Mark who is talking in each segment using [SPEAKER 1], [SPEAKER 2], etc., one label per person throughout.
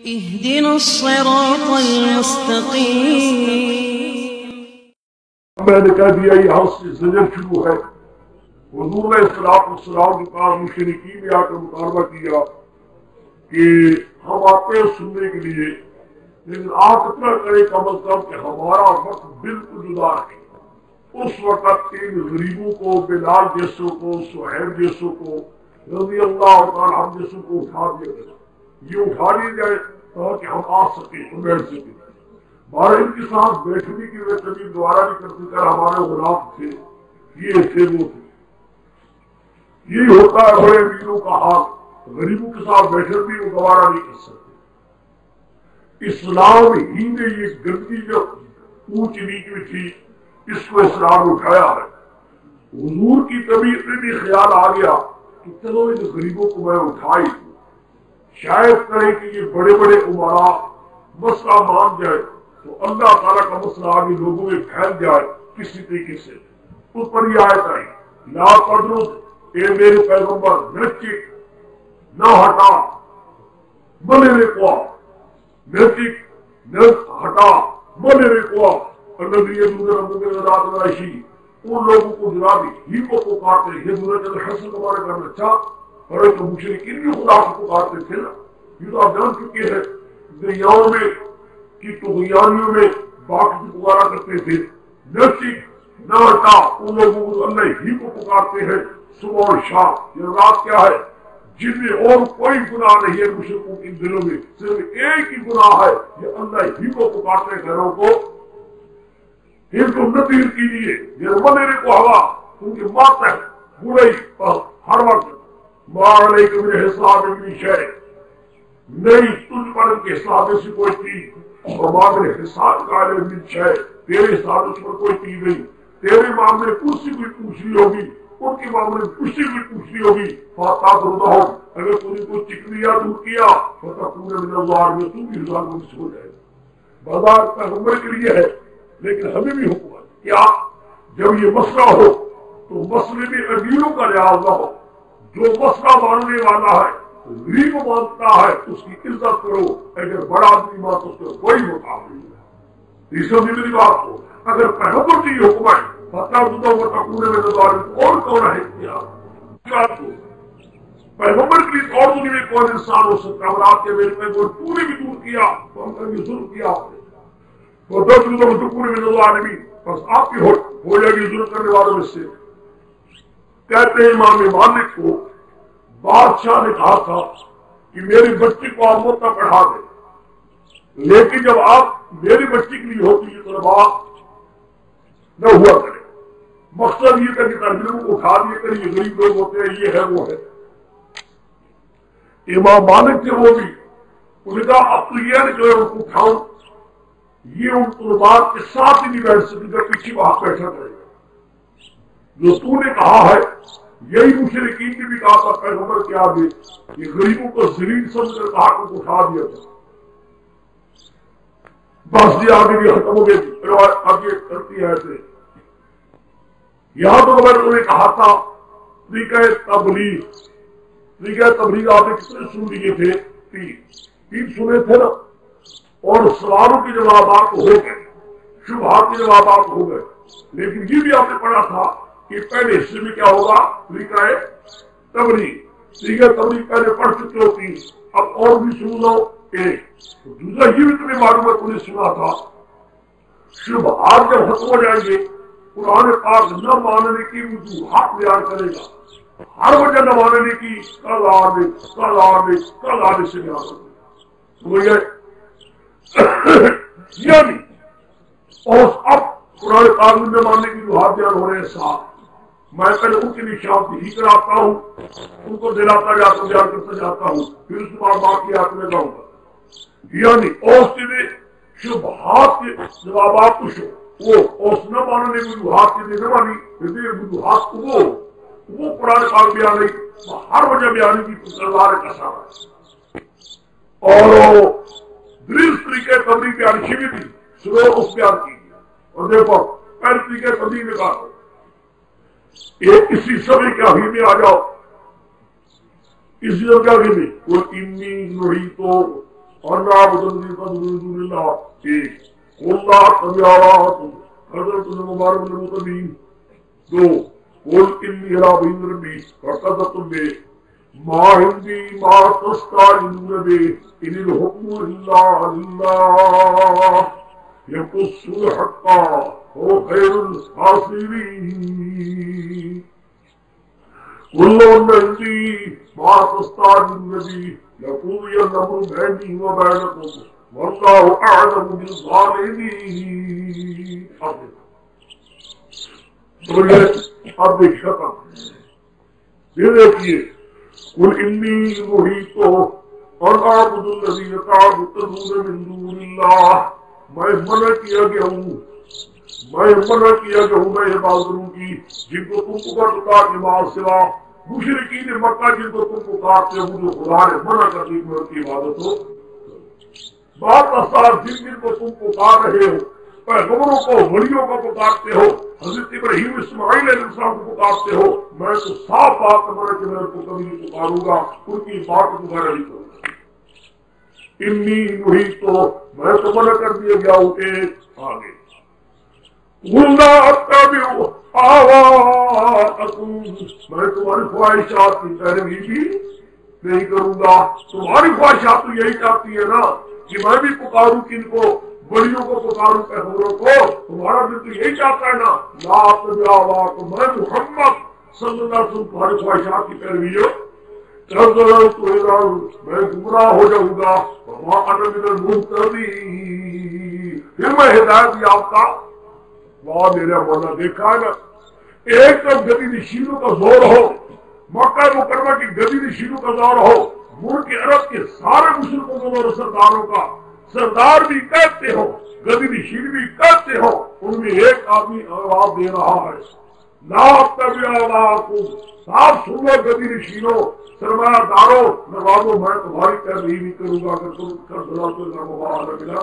[SPEAKER 1] اهدنا الصراط المستقيم.
[SPEAKER 2] میں نے کہہ دیا یہاں سے زجر شروع ہے. حضور نے السلام کے پاس مشرکین نے آ کر مطالبہ کیا کہ ہم آتے ہیں سننے کے لیے، لیکن آپ اتنا کریں کم از کم کہ ہمارا وقت بالکل جدا رکھے. اس وقت ان غریبوں کو، بلال جیسوں کو، سہیل جیسوں کو، رضی اللہ تعالیٰ عنہ جیسوں کو اٹھا دیا گیا. یہ اٹھا لیا جائے تاکہ ہم آ سکیں اور بیٹھ سکیں. ہمارے ان کے ساتھ بیٹھنے کی وہ کبھی دوبارہ نہیں کرتے کر ہمارے غلام تھے، یہ تھے وہ تھے. یہی ہوتا ہے بڑے امیروں کا حال. غریبوں کے ساتھ بیٹھے بھی وہ دوبارہ نہیں کر سکتے. اسلام ہی نے یہ گندی جو اونچ نیچ میں تھی اس کو اسلام اٹھایا ہے. حضور کی طبیعت میں بھی خیال آ گیا کہ چلو ان غریبوں کو میں اٹھائی، شاید کرے کہ یہ بڑے بڑے عمرا مسئلہ مان جائے تو اللہ تعالیٰ کا مسئلہ آگے لوگوں میں پھیل جائے کسی طریقے سے. اس پر یہ آیت آئی، لا تدرس، اے میرے پیغمبر نہ چک نہ ہٹا، منے رکوا نہ چک نہ ہٹا منے رکوا الذی یدعون ربهم بالغداۃ والعشی. ان لوگوں کو جلا دی ہی کو پکارتے یہ دنیا کے حسن تمہارے گھر میں اچھا. اور تو مشرکین بھی خدا کو پکارتے تھے نا. یہ تو آپ جان چکے ہیں دریاؤں میں کی طغیانیوں میں باقی پکارا کرتے تھے. نہ چک نہ ہٹا ان لوگوں کو اللہ ہی کو پکارتے ہیں صبح اور شام. یہ رات کیا ہے جن میں اور کوئی گناہ نہیں ہے مشرکوں کے دلوں میں، صرف ایک ہی گناہ ہے، یہ اللہ ہی کو پکارتے ہیں گھروں کو. ان کو نذیر کیجیے یہ میرے کو ہوا ان کی مات ہے برائی ہر وقت. ماں علیکم من حساب من شیء، نہیں تجھ پر ان کے حساب سے کوئی چیز، اور ماں میرے حساب کا من شیء، تیرے حساب اس پر کوئی چیز نہیں. تیرے معاملے کچھ بھی پوچھنی ہوگی، ان کے معاملے کچھ بھی پوچھنی ہوگی. فاتح ہوتا ہو اگر تم نے کوئی چکنیا دور کیا فتح پورے من اللہ میں تم بھی ہزار کو ہو جائے گا. بازار پیغمبر کے لیے ہے لیکن ہمیں بھی حکم ہے کیا جب یہ مسئلہ ہو تو مسئلے میں امیروں کا لحاظ نہ ہو. جو مسئلہ ماننے والا ہے غریب مانتا ہے اس کی عزت کرو. اگر بڑا آدمی مانتا اس کا کوئی مقابلہ نہیں ہے. اس سے میری بات ہو اگر پیغمبر کی حکم ہے فتح ہوتا ہوا تکونے میں نظر اور کون ہے کیا پیغمبر کی اور دنیا میں کون انسان ہو سکتا ہے. اور آپ کے میرے پیغمبر پورے بھی دور کیا تو ہم کہیں ظلم کیا آپ نے تو دس پورے میں نظر آنے بس آپ کی ہو جائے گی ظلم کرنے والوں میں سے. کہتے ہیں امام مالک کو بادشاہ نے کہا تھا کہ میری بچی کو آپ مت پڑھا دیں، لیکن جب آپ میری بچی کے لیے ہوتی ہے طلبا نہ ہوا کرے. مقصد یہ تھا کہ ترجمہ کو اٹھا دیے کریں یہ غریب لوگ ہوتے ہیں یہ ہے وہ ہے. امام مالک تھے وہ بھی انہیں کہا اب تو یہ جو ہے ان کو اٹھاؤں، یہ ان طلبات کے ساتھ ہی نہیں بیٹھ سکتے جب پیچھے وہاں بیٹھا کرے گا. جو تو نے کہا ہے یہی مشرکین نے بھی کہا تھا پیغمبر کے آگے یہ غریبوں کو ذلیل سمجھ کر کہا کو اٹھا دیا تھا. بس یہ آگے بھی ختم ہو گئی. آگے کرتی ہے ایسے یہاں تو انہوں نے کہا تھا طریقہ تبلیغ آپ نے کتنے سن لیے تھے؟ تین سنے تھے نا. اور سوالوں کے جوابات ہو گئے، شبہات کے جوابات ہو گئے. لیکن یہ بھی آپ نے پڑھا تھا کہ پہلے حصے میں کیا ہوگا طریقہ تبلیغ پہلے پڑھ چکے ہوتی. اب اور بھی سن لو ایک دوسرا یہ بھی تمہیں معلوم ہے تم نے سنا تھا شبہات جب ختم ہو جائیں گے قرآن پاک نہ ماننے کی وجوہات بیان کرے گا. ہر وجہ نہ ماننے کی کل آنے سے بیان کرے گا. یعنی اور اب قرآن قانون میں ماننے کی جو بیان ہو رہے ہیں صاحب میں پہلے ان کے لیے شام ہی کراتا ہوں، ان کو دلاتا جاتا ہوں، بیان کرتا جاتا ہوں، پھر اس کے بعد باقی آپ میں جاؤں گا. یعنی اوس کے شبہات کے جوابات کچھ وہ اوس نہ ماننے کی وجوہات کے لیے نہ مانی وجوہات کو وہ قرآن پاک بیان نہیں ہر وجہ بیان کی سردار کا سارا. اور دلیل طریقے تبلیغ بیان کی بھی تھی صبح اس بیان کی. اور دیکھو پہلے طریقے تبلیغ میں کہا ایک اسی سمے کے آگے میں آ جاؤ، اسی سمے کے آگے میں وہ انی نوری تو اور نعبد الذین من دون اللہ ایک اللہ تبیارات حضرت المبارک المطبین دو قل انی علی بین ربی وقدت بے ما عندی ما تستعجلون بے ان الحکم الا للہ یقص الحق هو خیر الحاصلین قل لو عندي ما تستعجلون به لقضي الأمر بيني وبينكم والله أعلم بالظالمين. اب ایک شطر یہ دیکھیے قل انی نہیت ان اعبد الذین تعبدون من دون اللہ میں منع کیا گیا ہوں میں عبادت کروں کی جن کو تم پکارتا کے مال سوا مشرکین مکہ جن کو تم پکارتے ہو جو خدا نے منع کر دی ان کی عبادت ہو بات اثار جن کو تم پکار رہے ہو پیغمبروں کو ولیوں کو پکارتے ہو حضرت ابراہیم اسماعیل علیہ السلام کو پکارتے ہو میں تو صاف بات کرنا کہ میں ان کو کبھی نہیں پکاروں گا ان کی بات دوبارہ نہیں کروں گا انی نہیت تو میں تو منع کر دیا گیا ہوں کہ آگے وَلَا أَتَّبِعُ أَهْوَاءَكُمْ میں تمہاری خواہشات کی پیروی بھی نہیں کروں گا تمہاری خواہشات تو یہی چاہتی ہے نا کہ میں بھی پکاروں کن کو بڑیوں کو پکاروں پیغمبروں کو تمہارا دل تو یہی چاہتا ہے نا لا أَتَّبِعُ أَهْوَاءَكُمْ میں محمد صلی اللہ علیہ وسلم تمہاری خواہشات کی پیروی میں گمراہ ہو جاؤں گا وَمَا أَنَا مِنَ الْمُهْتَدِينَ پھر میں ہدایت یافتہ وہاں میرا مولا دیکھا ہے نا ایک طرف گدی نشینوں کا زور ہو مکہ مکرمہ کی گدی نشینوں کا زور ہو ملک عرب کے سارے مشرکوں کو اور سرداروں کا سردار بھی کہتے ہو گدی نشین بھی کہتے ہو ان میں ایک آدمی آواز دے رہا ہے لا أتبع أهواءكم صاف سنو گدی نشینوں سرمایہ داروں نوازوں میں تمہاری پیروی نہیں کروں گا اگر تم کر دلا تو ملا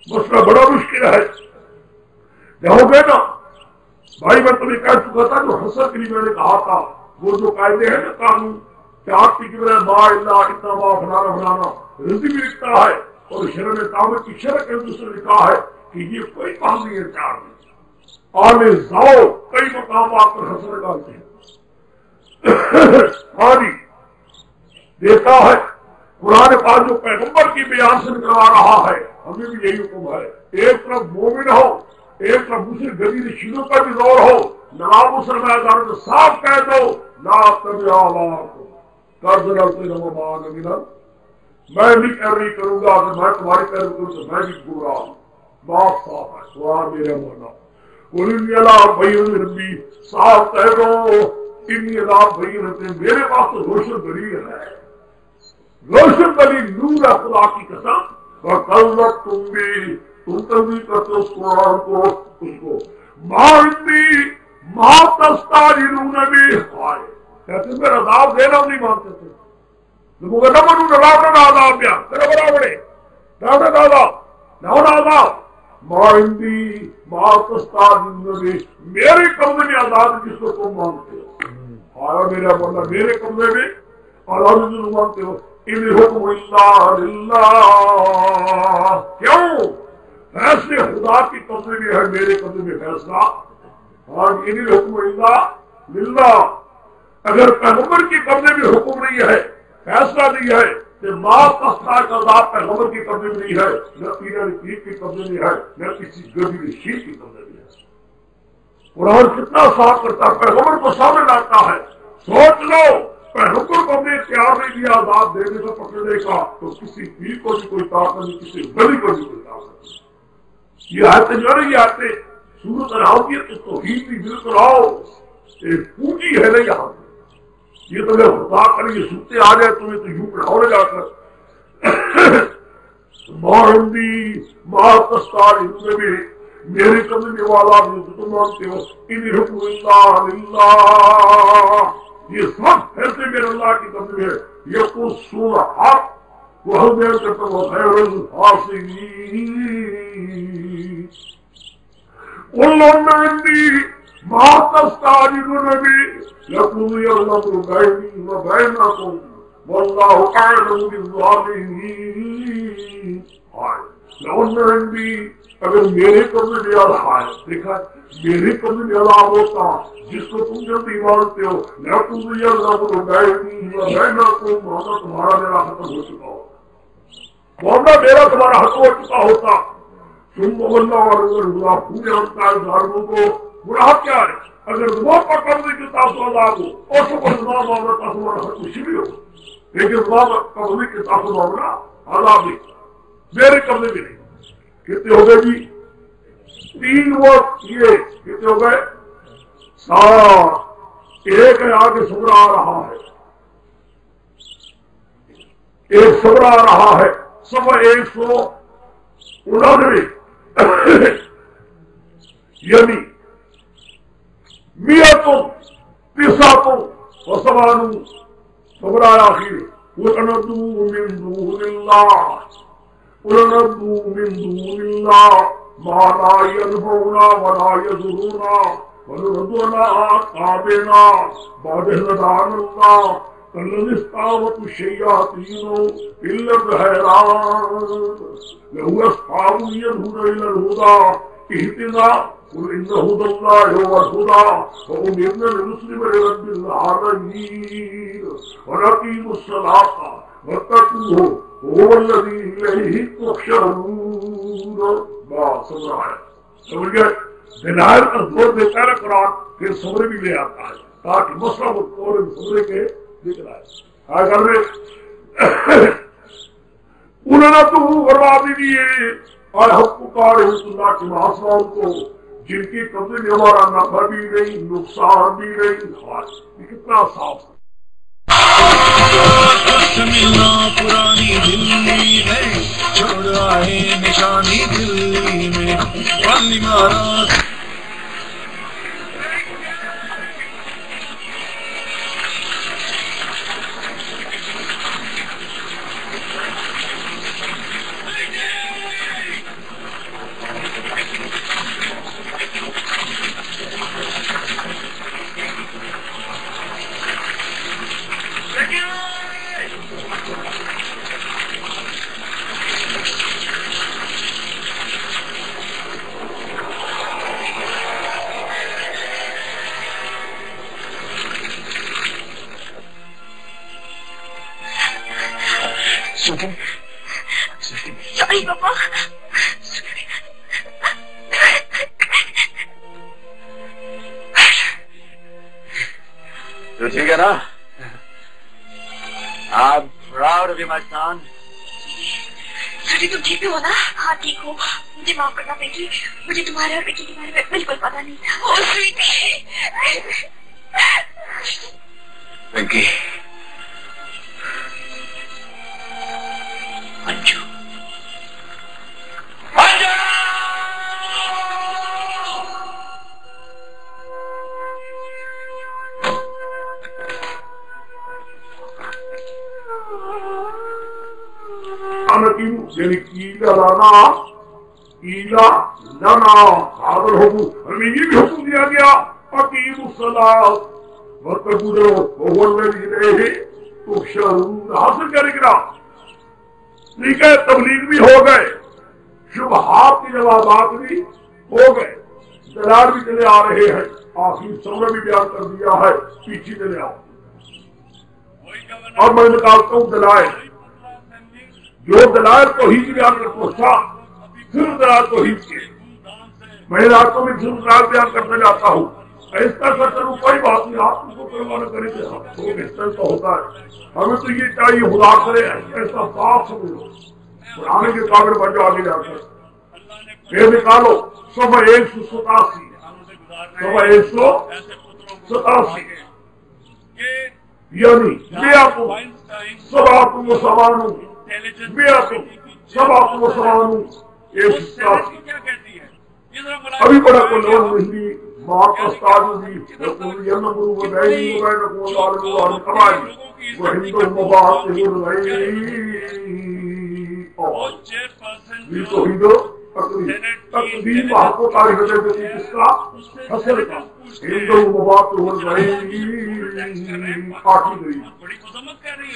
[SPEAKER 2] مسئلہ بڑا مشکل ہے جاؤ گے نا بھائی میں تمہیں کہہ چکا تھا جو حسد کے لیے میں نے کہا تھا وہ جو قاعدے ہیں نا قانون چار کی قبر ما اللہ اتنا ما فلانا فلانا رزق بھی لکھتا ہے اور شرم تعمیر کی شرح کے دوسرے لکھا ہے کہ یہ کوئی کام نہیں ہے چار میں آنے جاؤ کئی مقامات پر حسد ڈالتے ہیں ہاں جی دیکھا ہے قرآن پاک جو پیغمبر کی بیان سے نکلوا رہا ہے ہمیں بھی یہی حکم ہے ایک طرف مومن ہو ایک طرف دوسرے گدی نشینوں کا بھی زور ہو نواب سرمایہ داروں کو صاف کہہ دو لا أتبع أهواءكم میں بھی پیروی کروں گا اگر میں تمہاری پیروی کروں تو میں بھی گمراہ ہوں بات صاف ہے سوال میرے مولا قل انی علی بینۃ صاف کہہ دو انی علی بینۃ میرے پاس تو روشن دلیل ہے روشن دلیل نور ہے خدا کی قسم وَقَلَّتْتُمْ بِهِ تم تبدیل کرتے اس قرآن کو اس کو مانتی ماں تستعجلون بہ کہتے میرا عذاب دینا نہیں مانتے تھے لوگوں نہ منو نہ عذاب دیا تیرے برابرے نہ عذاب مانتی ماں تستعجلون بہ میرے قبضے میں عذاب جس کو تم مانتے ہو آیا میرا مولا میرے قبضے میں عذاب جس کو مانتے ہو ان حکم الا للہ کیوں فیصلے خدا کی قبضے میں ہے میرے قبضے میں فیصلہ اور ان حکم الا للہ اگر پیغمبر کی قبضے میں حکم نہیں ہے فیصلہ نہیں ہے کہ ماں تستار کا عذاب پیغمبر کی قبضے میں نہیں ہے نہ پیرا رفیق کی قبضے میں ہے نہ کسی گدی نشین کی قبضے میں ہے قرآن کتنا صاف کرتا ہے پیغمبر کو سامنے لاتا ہے سوچ لو پیغمبر کو ہم نے اختیار نہیں دیا عذاب دینے سے پکڑنے کا تو کسی پیر کو بھی کوئی طاقت نہیں کسی ولی کو بھی کوئی طاقت نہیں یہ آیتیں جو ہے یہ آیتیں سورۃ الحاقیہ کی توحید بھی بالکل آؤ ایک پونجی ہے نا یہاں یہ تو میں خدا کریں یہ سنتے آ جائے تمہیں تو یوں پڑھاؤ جا کر ماہندی ماہ تستار میں بھی میرے قبضے والا بھی تم مانتے ہو ان حکم اللہ للہ یہ سب فیصلے میرے اللہ کی قبضے میں ہے یہ تو سورہ حق وہ بیان کرتا ہوں خیر الحاصلین قل لهم عندي ما تستعجلون به لقضي الأمر بيني وبينكم واللہ اعلم بالظالمین. لو ان عندی اگر میرے قبضے میں رہا ہے، دیکھا میرے قبضے میں عذاب ہوتا جس کو تم جلدی مانتے ہو، میں تمہیں یہ اللہ کو گائے میں نہ کو محمد تمہارا میرا ختم ہو چکا ہو، محمد میرا تمہارا حق ہو چکا ہوتا. تم اللہ اور اللہ پورے ہوتا ہے ظالموں کو. گناہ کیا ہے؟ اگر وہ پکڑ میں کے ساتھ عذاب ہو اور سب اللہ معاملہ کا تمہارا حق کچھ بھی ہو، لیکن قبضے کے ساتھ معاملہ عذاب نہیں، میرے قبضے میں نہیں. کتنے ہو گئے جی؟ 3 وقت یہ کتنے ہو گئے؟ 7. ایک ہے آگے صبر آ رہا ہے، ایک صبر آ رہا ہے. سب 199 یعنی 100 صبر آیا آخر. وَنَدُّوا مِن دُونِ اللَّهِ وَنَدُّوا مِن دُونِ اللَّهِ مَا لَا يَنفَعُنَا وَلَا يَضُرُّنَا وَنُرَدُّ عَلَىٰ أَعْقَابِنَا بَعْدَ إِذْ هَدَانَا اللَّهُ كَالَّذِي اسْتَهْوَتْهُ الشَّيَاطِينُ فِي الْأَرْضِ حَيْرَانٍ لَهُ أَصْحَابٌ يَدْعُونَ إِلَى الْهُدَىٰ اهْدِنَا قُلْ إِنَّ هُدَى اللَّهِ هُوَ الْهُدَىٰ وَأُمِرْنَا لِنُسْلِمَ لِرَبِّ الْعَالَمِينَ وَنَقِيمُوا الصَّلَاةَ وَاتَّقُوهُ وَهُوَ الَّذِي إِلَيْهِ تُحْشَرُونَ. بات سمجھ رہا ہے؟ سمجھ گئے؟ دلائل کا زور دیتا ہے قرآن، پھر صبر بھی لے آتا ہے تاکہ مسئلہ اور صبر کے ذکر آئے. اگر انہوں نے تو بربادی دیے اور حق پکارے اللہ کے محاسبہ کو جن کی قبضے میں ہمارا نفع بھی نہیں نقصان بھی نہیں. یہ کتنا صاف ہے.
[SPEAKER 3] ملنا پرانی دلی میں چھوڑ آئے نشانی دلی میں والی مارا.
[SPEAKER 4] Sorry, Papa.
[SPEAKER 5] تو ٹھیک ہے نا؟ I'm proud of you, my son.
[SPEAKER 4] Sorry تم ٹھیک ہو نا؟ ہاں ٹھیک ہو. مجھے معاف کرنا بیٹی، مجھے تمہارے اور بیٹی کے بارے میں بالکل پتا نہیں تھا. او سویٹی.
[SPEAKER 5] وینکی
[SPEAKER 4] منجو
[SPEAKER 2] یعنی کیلا لنا حاضر حکم، ہمیں یہ بھی حکم دیا گیا اقیم الصلاۃ واتقوا وهو الذی الیہ تحشرون. حاصل کیا نکلا؟ ٹھیک ہے، تبلیغ بھی ہو گئے، شبہات کے جوابات بھی ہو گئے، دلائل بھی چلے آ رہے ہیں، آخری سورہ بھی بیان کر دیا ہے. پیچھے چلے آؤ. اب میں نکالتا ہوں دلائل. جو دلائل توحید بیان کرتا تھا صرف دلائل توحید کے، میں راتوں میں صرف دلائل بیان کرنے جاتا ہوں. ایسا کر کروں کوئی بات نہیں، آپ کو پروانہ کریں گے، بہتر تو ہوتا ہے. ہمیں تو یہ چاہیے خدا کرے ایسا صاف سمجھو پرانے کے قابل بن جاؤ. آگے جا کر پھر نکالو صبح 187 صبح 187 یعنی میں آپ کو سب آپ کو سوانوں میں آپ کو سب آپ کو سوانوں 187 ابھی بڑا کو لوگ نہیں ماں کا استاد بھی یہ نمبر وہ نہیں ہوگا نہ کو اللہ تبارک وہ ہندو مبارک ہو رہی یہ تو ہندو تقدیم آپ کو تاریخ دے دیتی کس کا؟ حسر کا. ہندو مبات ہو گئی کاٹی گئی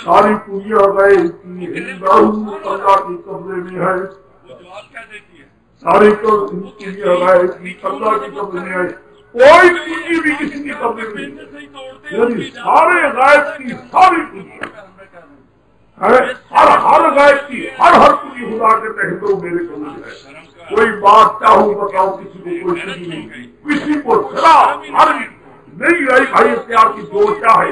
[SPEAKER 2] ساری پوجا گئے ہندو اللہ کی قبضے میں ہے. ساری پوجا گئے اللہ کی قبضے میں ہے. کوئی پوجی بھی کسی کی قبضے میں نہیں. یعنی سارے غائب کی ساری پوجی ہر غائب کی ہر پوری خدا کے تحت میرے قبول ہے. کوئی بات چاہوں بتاؤ کسی کو کوئی چیز نہیں کسی کو ذرا ہر نہیں آئی بھائی اختیار کی جو چاہے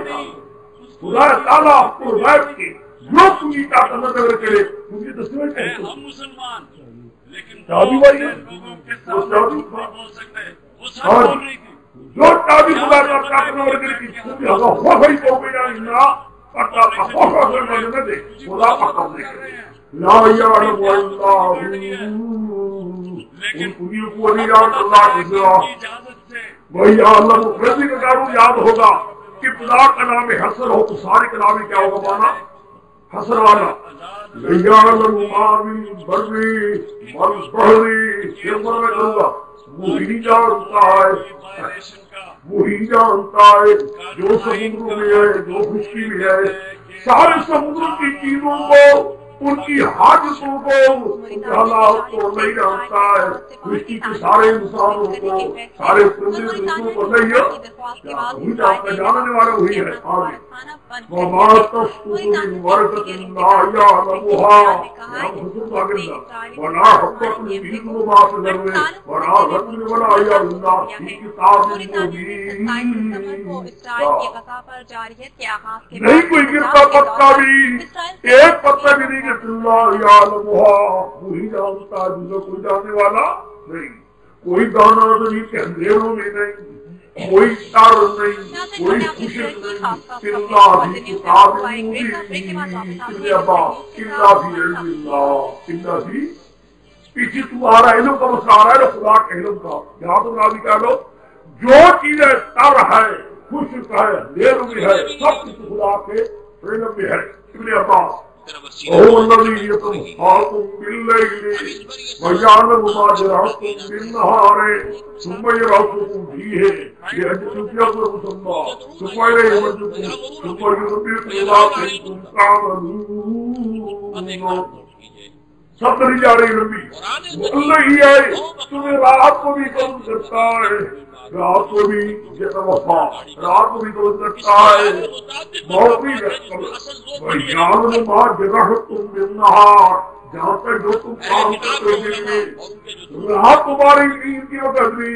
[SPEAKER 2] خدا تعالیٰ آپ کو غائب کی جو پوری طاقت نظر کرے مجھے تصویر کہتے ہیں مسلمان شادی بھائی وہ شادی جو شادی خدا کا طاقت نظر کرے کی ہو گئی تو گئی نہ خدا پکڑ دے لا یعلم اللہ ان پوری کو نہیں جانتا اللہ کی ذرا وہی عالم رضی کارو یاد ہوگا کہ خدا کا نام حسر ہو تو سارے کلام کیا ہوگا مانا حسر والا. لا یعلم ما من بری والبحری شمر میں کہوں گا وہی جانتا ہے جو سمندروں میں ہے جو خشکی میں ہے سارے سمندروں کی چیزوں کو ان کی حاجتوں کو حالات کو نہیں جانتا ہے. خشکی کے سارے انسانوں کو سارے پرندوں کو نہیں ہے وہی جانتا جاننے والا وہی ہے. آگے وما تسقط من ورقة لا يعلمها ولا حبة في ظلمات الأرض ولا رطب ولا يابس في كتاب مبين. نہیں کوئی گرتا پتا بھی ایک پتا بھی نہیں گرتا اللہ یعلمها وہی جانتا ہے جسے کوئی جاننے والا نہیں. کوئی دانا نہیں کہ اندھیروں میں نہیں کوئی تر نہیں کوئی خوشک نہیں اللہ بھی کتاب مبین اللہ بھی علم اللہ بھی پیچھے تمہارا علم کا مسئلہ آ رہا ہے خدا کے علم کا. یہاں تو راضی کہہ لو جو چیزیں تر ہے خشک ہے اندھیروں میں ہے سب کچھ خدا کے علم میں ہے. ابن عباس هو الذي يتوفاكم بالليل ويعلم ما جرحتم بالنهار ثم يبعثكم فيه لأجل يقدر مسمى ثم إليه مرجعكم ثم ينبئكم بما كنتم تعملون. سب نہیں جا رہی لمبی اللہ ہی ہے تمہیں رات کو بھی قبول کرتا ہے رات کو بھی وفا رات کو بھی قبول کرتا ہے موت بھی وَيَعْلَمُ مَا جَرَحْتُمْ بِالنَّهَارِ جہاں تک جو تم کام کرتے ہوئے رات تمہاری نیند کی وقت بھی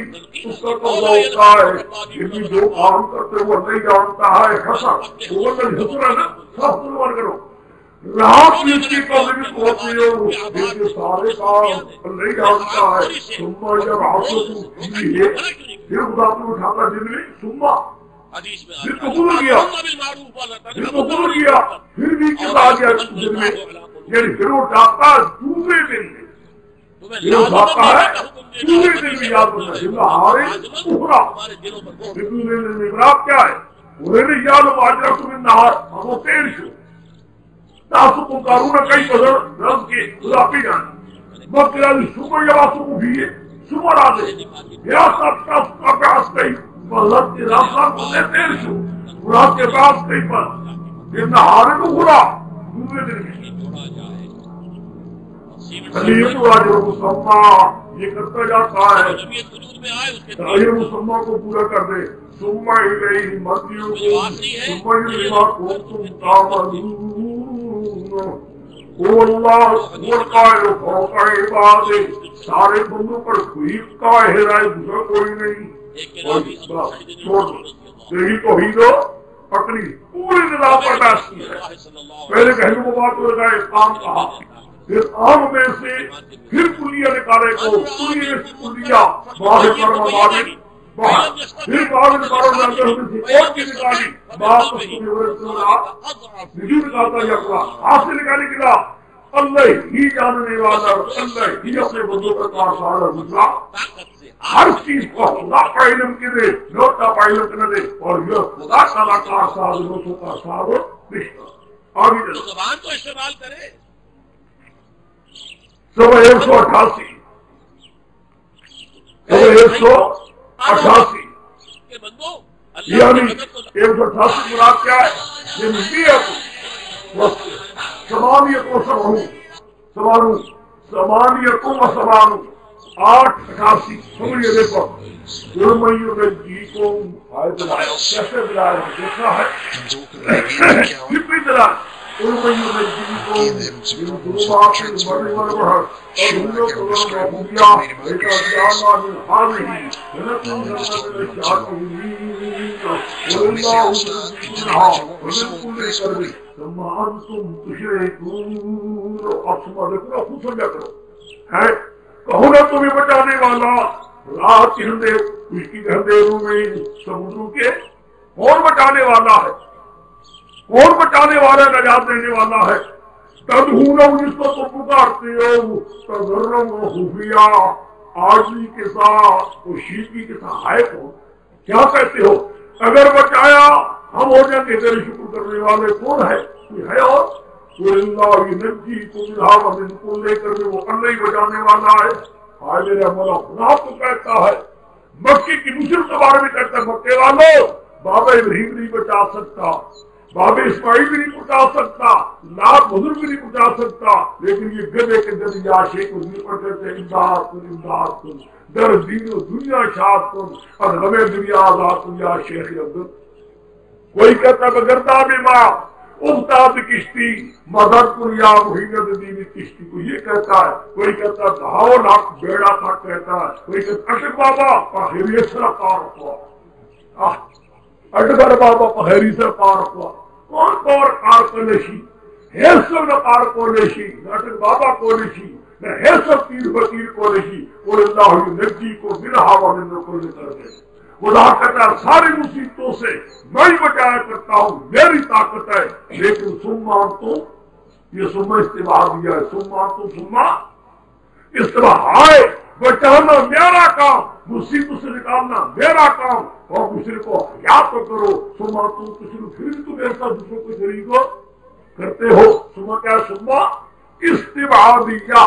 [SPEAKER 2] اس کا قبضہ ہوتا ہے لیکن جو کام کرتے وہ نہیں جانتا ہے حسر وہ حسر ہے نا سب تمہار کرو رات بھی اس کی قبل بھی ہوتی ہے لیکن سارے کام نہیں جانتا ہے سما جب آسو تم ہے پھر خدا تم اٹھاتا جن میں سما پھر قبول کیا پھر بھی کس آ گیا دن میں یعنی پھر اٹھاتا دوسرے دن میں پھر اٹھاتا ہے دوسرے دن میں یاد ہوتا ہے جن میں ہارے اخرا پھر دوسرے دن میں اقراب کیا ہے انہیں نے یاد باجرہ تمہیں نہار ہم وہ تیر شو تاسو کو کارون کئی قدر رب کے خلافی جانا وقت یعنی شکر یا واسو کو بھی ہے شکر آدھے یا سب کا پیاس کئی مذہب کے راستہ کو نے تیر شو مراد کے پیاس کئی پر یہ نہارے کو خلا دوسرے دن میں خلیت واجر مسمع یہ کرتا جاتا ہے تاہیر مسمع کو پورا کر دے ثم الیہ مرجعکم ثم الیہ کنتم تعملون. وہ اللہ وہ قائل فوق عبادہ سارے بندوں پر کوئی قاہر ہے دوسرا کوئی نہیں. چھوڑ یہی توحید پکڑی پوری نظام پر بیس کی ہے. پہلے پہلو کو بات ہو گئے کام کہا پھر آم میں سے پھر کلیہ نکالے کو کلیہ کلیہ واحد پر مبادل پھر بعد میں باروں میں اندر ہوتی تھی اور کی نکالی بات اس کو وجود نکالتا یا قرآن ہاتھ سے نکالی کلا اللہ ہی جاننے والا اللہ ہی اپنے بندوں کا کارساز دوسرا ہر چیز کو خدا کا علم کے دے لوٹا کا علم کے دے اور یہ خدا کا کارساز لوٹوں کا ساز رشتہ. آگے چلو
[SPEAKER 3] زبان تو استعمال کرے.
[SPEAKER 2] سب 188 188 یعنی 188 مراد کیا ہے؟ سمانیت و سمانو 888 سمجھے دیکھو جی کو کیسے دلایا دیکھا ہے کتنی دلائے کہو نا تمہیں بچانے والا رات کے اندھیروں میں سمندروں کے کون بچانے والا ہے؟ کون بچانے والا نجات دینے والا ہے؟ تدعونہ جس کو تم پکارتے ہو تضرعاً و خفیہ عاجزی کے ساتھ اور شیدگی کے ساتھ ہے کون؟ کیا کہتے ہو؟ اگر بچایا ہم ہو جائیں گے تیرے شکر کرنے والے کون ہے؟ کوئی ہے اور اللہ نجی کو ملا کو لے کر وہ اللہ ہی بچانے والا ہے. آج میرے مولا خدا تو کہتا ہے مکی کی مصر کے بارے میں کہتا ہے مکے والوں بابا ابراہیم نہیں بچا سکتا, بابا اسماعیل بھی نہیں بچا سکتا, لات بزرگ بھی نہیں بچا سکتا, لیکن یہ گدے کے ذریعہ شیخ حضور پر کہتے ہیں امداد کن در دین و دنیا شاد کن اور ہمیں دنیا آزاد کن یا شیخ عبد. کوئی کہتا ہے بگردہ میں ماں افتاد کشتی مدد کن یا محیط دین کشتی کو یہ کہتا ہے. کوئی کہتا ہے دھاؤ لاکھ بیڑا تھا کہتا ہے. کوئی کہتا ہے اشک بابا پہیری سے کار ہوا, اٹگر بابا پہیری سے کار ہوا. کون کار کو نشی حیثر نہ کار کو نشی اٹک بابا کو نشی نہ حیثر تیر بطیر کو نشی اور اللہ نجی کو بلہا ومن کو کر دے. خدا کہتا ہے ساری مصیبتوں سے میں ہی بچایا کرتا ہوں, میری طاقت ہے. لیکن سمان تو یہ سما استباع دیا ہے, سمان تو سما استباع آئے بچانا میرا کام, مصیبت سے نکالنا میرا کام, اور دوسرے کو یاد تو کرو. سما تو کسی پھر بھی تم ایسا دوسروں کو شریک کرتے ہو. سما کیا سما استباع دیا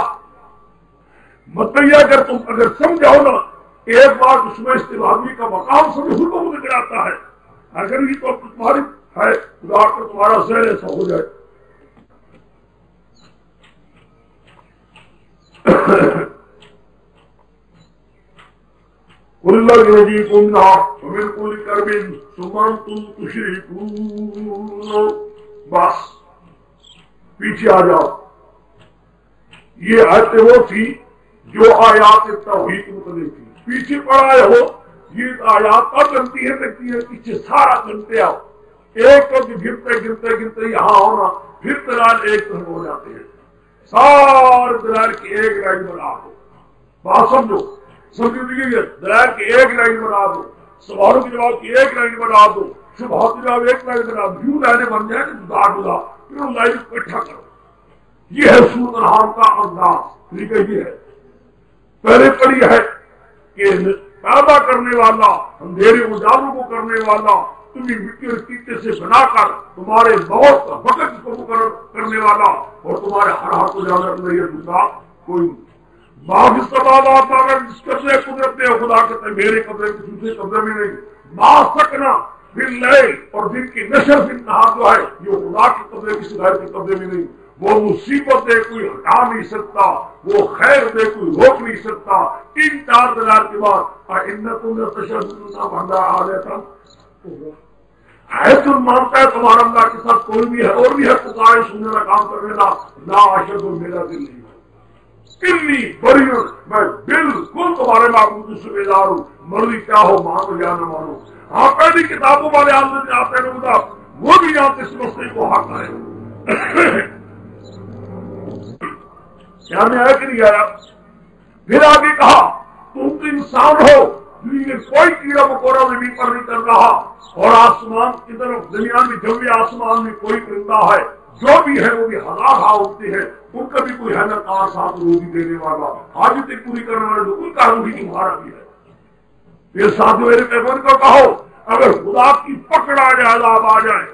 [SPEAKER 2] مطلب اگر تم اگر سمجھاؤ نا ایک بار اس میں استباعی کا مقام سمجھ کو نکل آتا ہے. اگر یہ تو تمہاری ہے خدا کر تمہارا ذہن ایسا ہو جائے. اللہ یجیکم منہا ومن کل کرب ثم انتم تشرکون. بس پیچھے آ جاؤ. یہ آیتیں وہ تھی جو آیات توحید متعلق تھی. پیچھے پڑھائے ہو یہ آیات پر گنتی ہے دیکھتی ہے پیچھے سارا گنتے آؤ. ایک تو گرتے گرتے گرتے یہاں ہونا پھر دلائل ایک طرف ہو جاتے ہیں. سارے دلائل کی ایک لائن بنا دو. بات سمجھو سمجھ لیجیے. دلائل کی ایک لائن بنا دو, سوالوں کے جواب کی ایک لائن بنا دو, شبہات کے جواب ایک لائن بنا دو. یوں لائنیں بن جائیں جدا جدا پھر ان لائن کو اکٹھا کرو. یہ ہے سورۃ الانعام کا انداز. طریقہ یہ ہے. پہلے پڑھی ہے کہ پیدا کرنے والا اندھیرے اجالوں کو کرنے والا تمہیں مٹی اور کیچڑ سے بنا کر تمہارے موت کا وقت کو مقرر کرنے والا اور تمہارے ہر ہاتھ کو جانا نہیں ہے دوسرا کوئی. باغ سوالات اگر جس قبضے قدرت ہے خدا کہتے ہیں میرے قبضے کے دوسرے قبضے میں نہیں. ما سکنا پھر لئے اور دن کی نشر سے نہار جو ہے یہ خدا کے قبضے کی صدایت کے قبضے میں نہیں. وہ مصیبت دے کوئی ہٹا نہیں سکتا, وہ خیر دے کوئی روک نہیں سکتا. 3-4 دلائل کے بعد انکم لتشهدون بندہ آ جاتا ہے. تم مانتا ہے تمہارا اللہ کے ساتھ کوئی بھی ہے اور بھی ہے پکارے سننے کا کام کرنے کا. لا اشهد میرا دل نہیں انی بری میں بالکل تمہارے معبود سے بیزار ہوں. مرضی کیا ہو مانو یا نہ مانو. ہاں پہلی کتابوں والے آتے ہیں وہ بھی جانتے اس مسئلے کو حق ہے. میں آیا کہ نہیں آیا. پھر آگے کہا تم تو انسان ہو, کوئی کیڑا مکوڑا زمین پر نہیں کر رہا اور آسمان کی طرف دنیا میں جو بھی آسمان میں کوئی پرندہ ہے جو بھی ہے وہ بھی ہزار ہوتے ہیں. ان کا بھی کوئی ہے نہ کار ساتھ روزی دینے والا حاجتیں پوری کرنے والا جو ان کا روزی تمہارا بھی ہے. یہ ساتھ میرے پیغمبر کو کہو اگر خدا کی پکڑ آ جائے عذاب آ جائے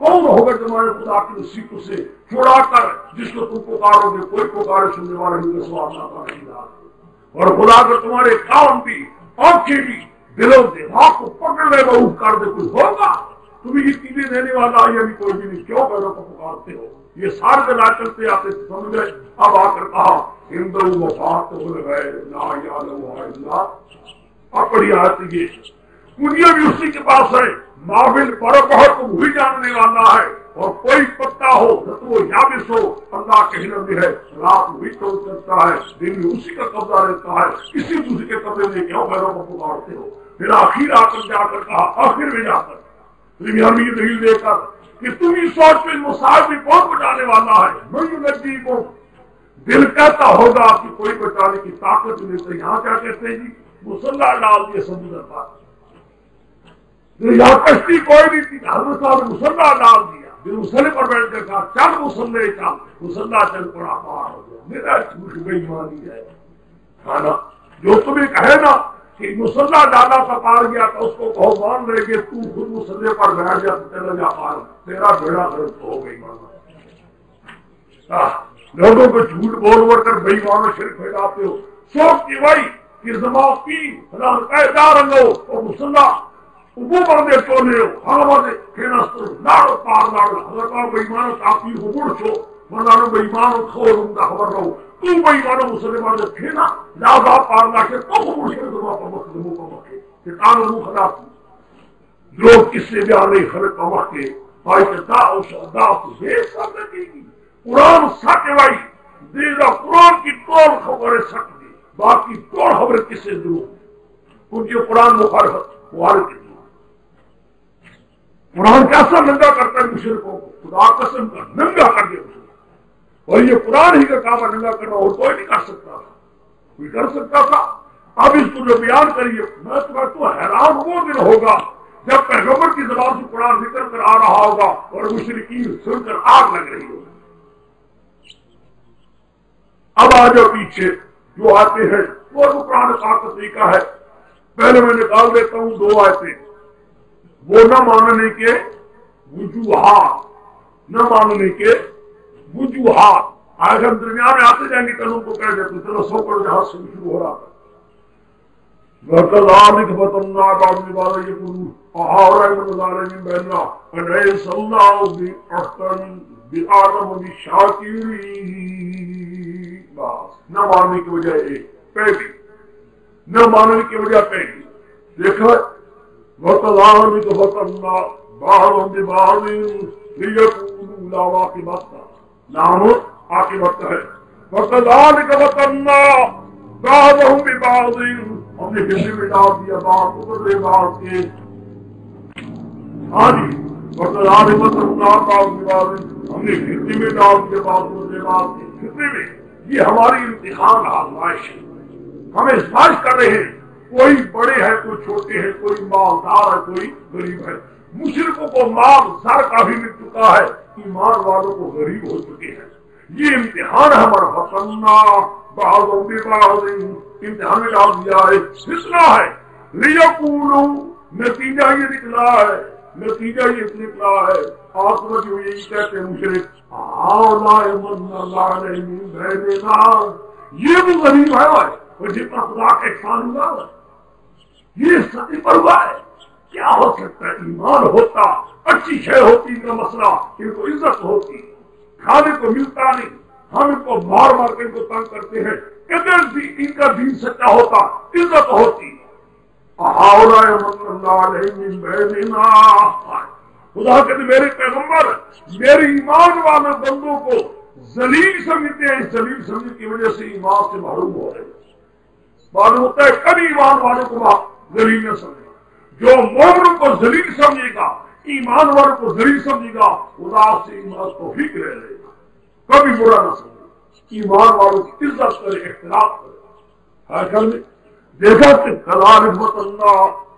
[SPEAKER 2] کون ہوگا تمہارے خدا کی نصیب سے چھڑا کر جس کو تم پکارو گے. کوئی پکارے سننے والا نہیں. سوال اور خدا کا تمہارے کام بھی آنکھیں بھی دل و دماغ کو پکڑنے میں کر دے کوئی ہوگا تمہیں یہ چیزیں دینے والا یعنی کوئی بھی نہیں، کیوں پیروں کو پکارتے ہو؟ یہ سارے دن چلتے آتے سمجھ گئے. اب آ کر کہا اپنی آتی ہے دنیا بھی اسی کے پاس ہے، مابل پر بہت کو وہی جاننے والا ہے، اور کوئی پتا ہو وہ یابس ہو اللہ کے علم میں ہے، رات وہی تو کرتا ہے، دن میں اسی کا قبضہ رہتا ہے، کسی دوسرے کے قبضے میں کیوں پیروں کو پکارتے ہو؟ پھر آخر آ کر جا کر کہا، آخر میں جا کر ہمیں یہ دلیل دے کر کہ تم اس سوچ میں مسائل میں کون بچانے والا ہے؟ میں نبی کو دل کہتا ہوگا کہ کوئی بچانے کی طاقت نہیں، تو یہاں کیا کہتے ہیں جی مسلح ڈال دیے سمندر پر، یہاں کشتی کوئی نہیں تھی، حضرت صاحب نے مسلح ڈال دیا، پھر مسلح پر بیٹھ کر کہا چل مسلح چل، مسلح چل پڑا پار ہو گیا. میرا جھوٹ بے ایمانی ہے نا، جو تمہیں کہے نا کہ مسلح ڈالا تھا پار گیا تو اس کو کہو مان رہے گے تو خود مسلح پر بیٹھ جا چلا جا پار، تیرا بیڑا غلط ہو گئی مانا. لوگوں کو جھوٹ بول بول کر بے ایمان شرک پھیلاتے ہو. سوچ کی بھائی کہ زمان پی جا رنگو اور مسلح وہ بندے چولے ہو ہاں بندے کھینستو لاڑو پار لاڑو حضرت بے ایمان کافی ہو مڑ چھو مردانو بے ایمان کھو رہوں کا خبر رہو تو بے ایمانو مسلمان جب کھینا لازا پار لاکے تو خبر شکر دماغ پر مقدموں کا مکے کہ کانو روح خلاف لوگ کس سے بیانے خلق کا مکے بھائی کہ داؤ شہداؤ تو یہ سب لگے گی قرآن ساکے بھائی دیدہ قرآن کی طول خبر سک دی باقی طول خبر کس سے درو ان کی قرآن مخالفت وارد کی قرآن کیسا ننگا کرتا ہے مشرکوں کو، خدا قسم کا ننگا کر دے مشرک. اور یہ قرآن ہی کا کام ننگا کرنا اور کوئی نہیں کر سکتا تھا، کوئی کر سکتا تھا. اب اس کو جو بیان کریے میں تمہیں تو حیران وہ دن ہوگا جب پیغمبر کی زبان سے قرآن نکل کر آ رہا ہوگا اور مشرکین سن کر آگ لگ رہی ہوگی. اب آ جاؤ پیچھے جو آتے ہیں وہ قرآن پاک کا طریقہ ہے. پہلے میں نکال دیتا ہوں دو آیتیں، وہ نہ ماننے کے وجوہات، نہ ماننے کے وجوہات. آج ہم درمیان میں آتے جائیں گے کل ان کو کہہ دیتے چلو سو کر جہاں سے شروع ہو رہا تھا. وَكَذَلِكَ فَتَنَّا بَعْضَ بَعْضٍ يَقُولُونَ أَهَٰؤُلَاءِ الَّذِينَ بَيْنَنَا أَلَيْسَ اللَّهُ بِأَحْكَمَ بِأَعْلَمَ بِالشَّاكِرِينَ. بس نہ ماننے کی وجہ ایک پہلی، نہ ماننے کی وجہ پہلی دیکھو وَكَذَلِكَ فَتَنَّا بَعْضَهُم بِبَعْضٍ لِيَقُولُوا لَا عَاقِبَةَ نام عاقبت ہے. وَكَذَلِكَ فَتَنَّا بَعْضَهُم بِبَعْضٍ ہم نے ہندی میں ڈال دیا بات اترے بات کے. ہاں جی وَكَذَلِكَ فَتَنَّا بَعْضَهُم بِبَعْضٍ ہم نے ہندی میں ڈال دیا بات اترے بات کے. ہندی میں یہ ہماری امتحان آزمائش ہے، ہم آزمائش کر رہے ہیں. کوئی بڑے ہیں کوئی چھوٹے ہیں، کوئی مالدار ہے کوئی غریب ہے. مشرکوں کو مال زر کا بھی مل چکا ہے، ایمان والوں کو غریب ہو چکے ہیں. یہ امتحان ہے ہمارا. فَتَنَّا بَعْضَهُم بِبَعْضٍ امتحان میں ڈال دیا ہے، فتنہ ہے. لِيَقُولُوا نتیجہ یہ نکلا ہے، نتیجہ یہ نکلا ہے. آخرت جو یہی کہتے ہیں مشرک هَٰؤُلَاءِ مَنَّ اللَّهُ عَلَيْهِم مِّن بَيْنِنَا یہ بھی غریب ہے اور جتنا خدا کا احسان ہوا ہے یہ سطح پر ہوا ہے. کیا ہو سکتا ہے؟ ایمان ہوتا اچھی شے ہوتی، ان کا مسئلہ ان کو عزت ہوتی، کھانے کو ملتا نہیں، ہم ان کو مار مار کے ان کو تنگ کرتے ہیں. اگر بھی ان کا دین سچا ہوتا عزت ہوتی. هَٰؤُلَاءِ مَنَّ اللَّهُ عَلَيْهِم مِّن بَيْنِنَا خدا کہتے میرے پیغمبر میرے ایمان والے بندوں کو ذلیل سمجھتے ہیں، ذلیل سمجھنے کی وجہ سے ایمان سے محروم ہو رہے ہیں. معلوم ہوتا ہے کبھی ایمان والوں کو ذلیل نہ سمجھے. جو مومن کو ذلیل سمجھے گا، ایمان والوں کو ذلیل سمجھے گا، خدا سے ایمان توفیق لے لے گا. کبھی برا نہ سمجھے، ایمان والوں کی عزت کرے، احترام کرے. دیکھا کہ کذالک فتنّا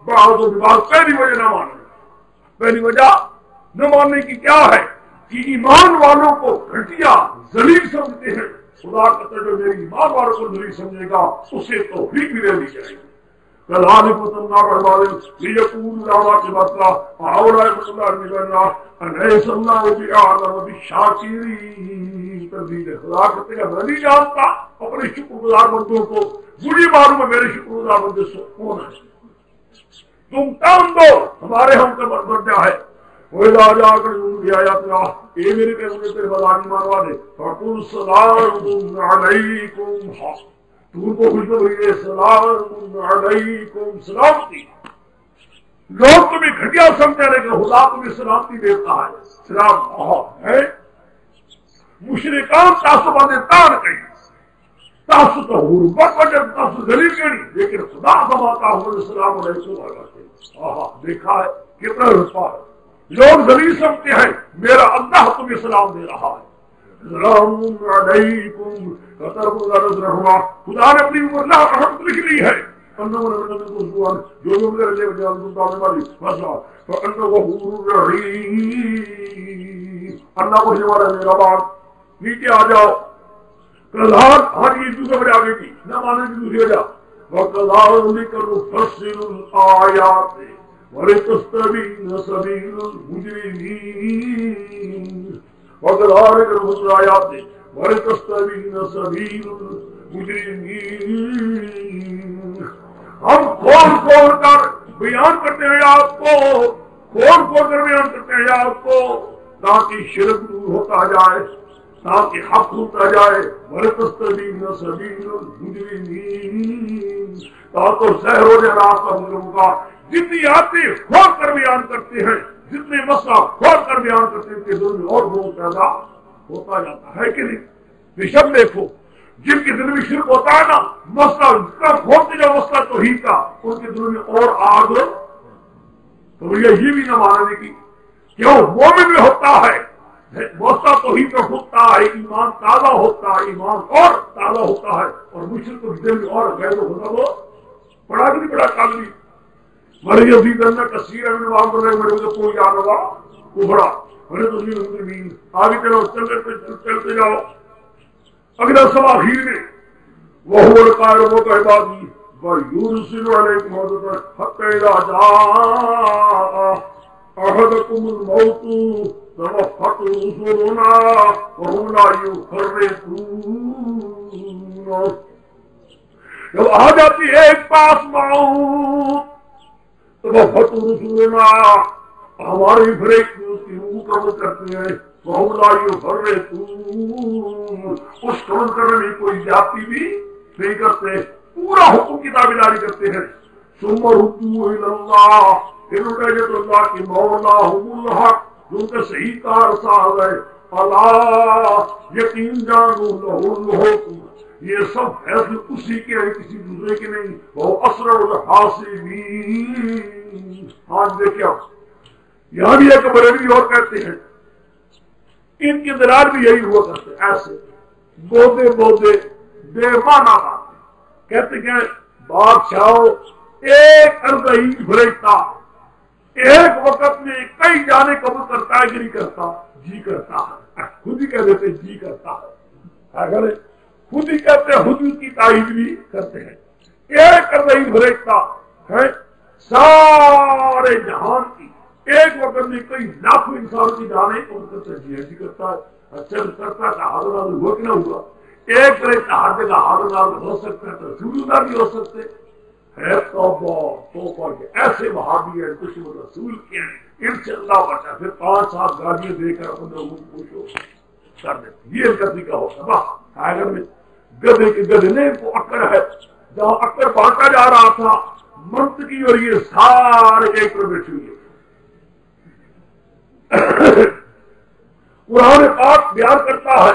[SPEAKER 2] بعض ببعض پہلی وجہ نہ ماننے. پہلی وجہ نہ ماننے کی کیا ہے کہ ایمان والوں کو گھٹیا ذلیل سمجھتے ہیں. خدا کہتا ہے جو میری ایمان والوں کو ذلیل سمجھے گا اسے توفیق بھی دینی چاہیے. كذلك فتنا بعضهم ليقولوا لا عاقبة هؤلاء من بيننا أليس الله بأعلم بالشاكرين. تردید خدا کہتے ہیں میں نہیں جانتا اپنے شکر گزار بندوں کو مجھے معلوم ہے میرے شکر گزار بندے کون ہے. تم کام دو ہمارے ہم کا درجہ ہے. وہ لا جا کر آیات اے میرے پیغمبر تیرے بدانی مانوا دے فقل سلام علیکم. تم کو خوشخبری دے سلام علیکم سلامتی. لوگ تمہیں گھٹیا سمجھا لیکن خدا تمہیں سلامتی دیتا ہے. سلام ہے. مشرکان تاسو باندې تان کوي تاسو ته حرمت وجه تاسو ذلیل کړي لیکن خدا فرماتا ہے السلام علیکم. دیکھا ہے کتنا رسوا ہے. لوگ ذلیل سمجھتے ہیں میرا اللہ تمہیں سلام دے رہا ہے. سلام علیکم. خدا نے اپنی اوپر لا رحمت لکھ لی ہے. جو میرے لیے اللہ کو ہمارا میرا بات نیچے آ جاؤ. کلار ہر یہ دوسرے بڑے آگے کی نہ مانے کی دوسری وجہ وَكَذَلِكَ نُفَصِّلُ الْآيَاتِ وَلِتَسْتَبِينَ سَبِيلُ الْمُجْرِمِينَ. وَكَذَلِكَ نُفَصِّلُ الْآيَاتِ وَلِتَسْتَبِينَ سَبِيلُ الْمُجْرِمِينَ. ہم کھول کھول کر بیان کرتے ہیں آپ کو, کھول کھول کر بیان کرتے ہیں آپ کو تاکہ شرک دور ہوتا جائے, تاکہ حق ہوتا جائے. وَلِتَسْتَبِينَ سَبِيلُ الْمُجْرِمِينَ. تاکہ سحر ہو جائے راستہ مجرموں کا. جتنی آتے کھول کر بیان کرتے ہیں, جتنے مسئلہ کھول کر بیان کرتے ہیں, ان کے دل میں اور بہت پیدا ہوتا جاتا ہے کہ نہیں. بے شک دیکھو جن کے دل میں شرک ہوتا ہے نا, مسئلہ جتنا کھولتے جاؤ مسئلہ توحید کا, ان کے دل میں اور آگ. تو یہ بھی نہ ماننے کی کیوں مومن میں ہوتا ہے مسئلہ توحید کا ہوتا ہے, ایمان تازہ ہوتا ہے, ایمان اور تازہ ہوتا ہے. اور مشرک کو دل میں اور غیر ہوتا وہ بڑا بھی بڑا کاغذی میرے عزیز اللہ کثیر ہے نواب بولے میرے کو کوئی یاد ہوگا وہ بڑا میرے تو نہیں آگے چلو چلتے جاؤ. اگلا سب آخر میں وہ القائر وہ کہ عبادی وَيُرْسِلُ عَلَيْكُمْ حَتَّى إِذَا جَاءَ أَحَدَكُمُ الْمَوْتُ تَوَفَّتْهُ رُسُلُنَا وَهُمْ لَا يُفَرِّطُونَ. جب آ جاتی ہے ایک پاس موت توفَّتْهُ رُسُلُنَا, ہماری فریق میں اس کی روح قبض کرتے ہیں. وَهُمْ لَا يُفَرِّطُونَ, اس قبض کرنے میں کوئی زیادتی بھی نہیں کرتے, پورا حکم کی تابعداری کرتے ہیں. ثُمَّ رُدُّوا إِلَى اللَّهِ, پھر اٹھے جو اللہ کی مولاہم الحق, جو ان کا صحیح کار ساز ہے. الا یقین جانو لہ الحکم, یہ سب فیصلے اسی کے ہیں کسی دوسرے کے نہیں. وہ اسرع الحاسبین. آج دیکھیں یہاں بھی ایک بریلوی اور کہتے ہیں ان کے درار بھی یہی ہوا کرتے ایسے بودے بودے بے معنی باتیں کہتے کہ بادشاہ ایک ارضی بھرتا ایک وقت میں کئی جانے قبول کرتا ہے کہ نہیں کرتا, جی کرتا ہے. خود ہی کہہ دیتے جی کرتا ہے, اگر خود ہی کہتے ہیں حدود کی تائید بھی کرتے ہیں. ایک ارضی بھرتا ہے سارے جہان کی ایک وقت میں کئی لاکھوں انسان کی جانے قبول کرتے ہیں, جی کرتا ہے. اچھا کرتا ہے حاضر نازل ہوا کہ نہ ہوا, ایک رہتا ہر جگہ حاضر نازل ہو سکتا ہے تو رسول بھی ہو سکتے ہے. توبہ کے ایسے وہابی ہیں دشمن رسول کے ہیں, ان سے اللہ بچا. پھر 5-7 گاڑیاں دے کر اپنے لوگوں کو پوچھو کر دیتے. یہ ان کا طریقہ ہوتا ہے. اگر میں گدے کے گدنے کو اکڑ ہے, جہاں اکڑ بانٹا جا رہا تھا منطقی اور یہ سارے ایک پر بیٹھے ہوئے. قرآن پاک بیان کرتا ہے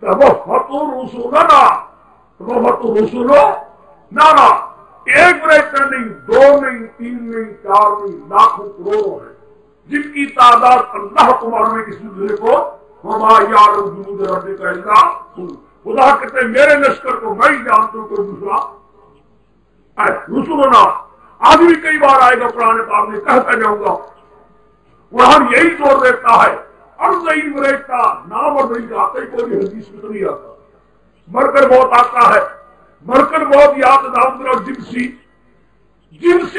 [SPEAKER 2] توفت رسولنا, توفت رسولنا, ایک برائٹر نہیں, 2 نہیں, 3 نہیں, 4 نہیں, لاکھوں کروڑوں ہیں جن کی تعداد اللہ کو معلوم ہے کسی دوسرے کو. وما یعلم جنود ربک الا هو, خدا کہتے ہیں میرے لشکر کو میں ہی جانتا ہوں, کوئی دوسرا رسولنا. آج بھی کئی بار آئے گا قرآن پاک میں, کہتا جاؤں گا. قرآن یہی زور دیتا ہے ارضی بریتا نام اور نہیں آتا ہی کوئی حدیث میں تو نہیں آتا. مر کر موت آتا ہے, مر کر موت یاد نام اور جنسی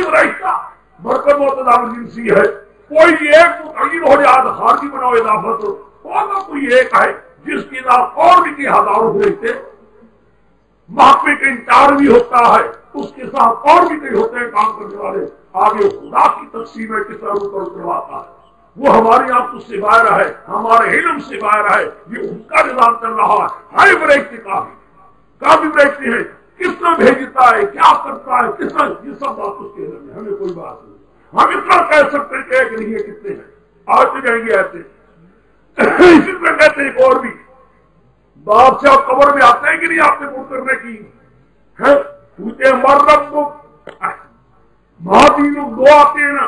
[SPEAKER 2] بریتا, مر کر موت نام جنسی ہے. کوئی ایک متعین ہو یاد خارجی بناؤ اضافت ہوگا, کوئی ایک ہے جس کی نام اور بھی کی ہزاروں بریتے محکمے کا انچارج بھی ہوتا ہے، اس کے ساتھ اور بھی کئی ہوتے ہیں کام کرنے والے، آگے خدا کی تقسیم ہے کس طرح اوپر اترواتا ہے، وہ ہماری آنکھوں سے باہر ہے، ہمارے علم سے باہر ہے، یہ ان کا نظام چل رہا ہے۔ ہائی بریکتے کافی بریکتے ہیں، کس طرح بھیجتا ہے، کیا کرتا ہے، کس طرح، یہ سب بات اس کے علم میں، ہمیں کوئی بات نہیں۔ ہم اتنا کہہ سکتے ہیں کہ ایک نہیں ہے، کتنے ہیں، آج جائیں گے ایسے اسی طرح کہتے ہیں اور بھی بادشاہ قبر میں آتے ہیں کہ نہیں آتے منہ کرنے کی ہے، پوچھتے مرد مہادی لوگ دو آتے ہیں نا،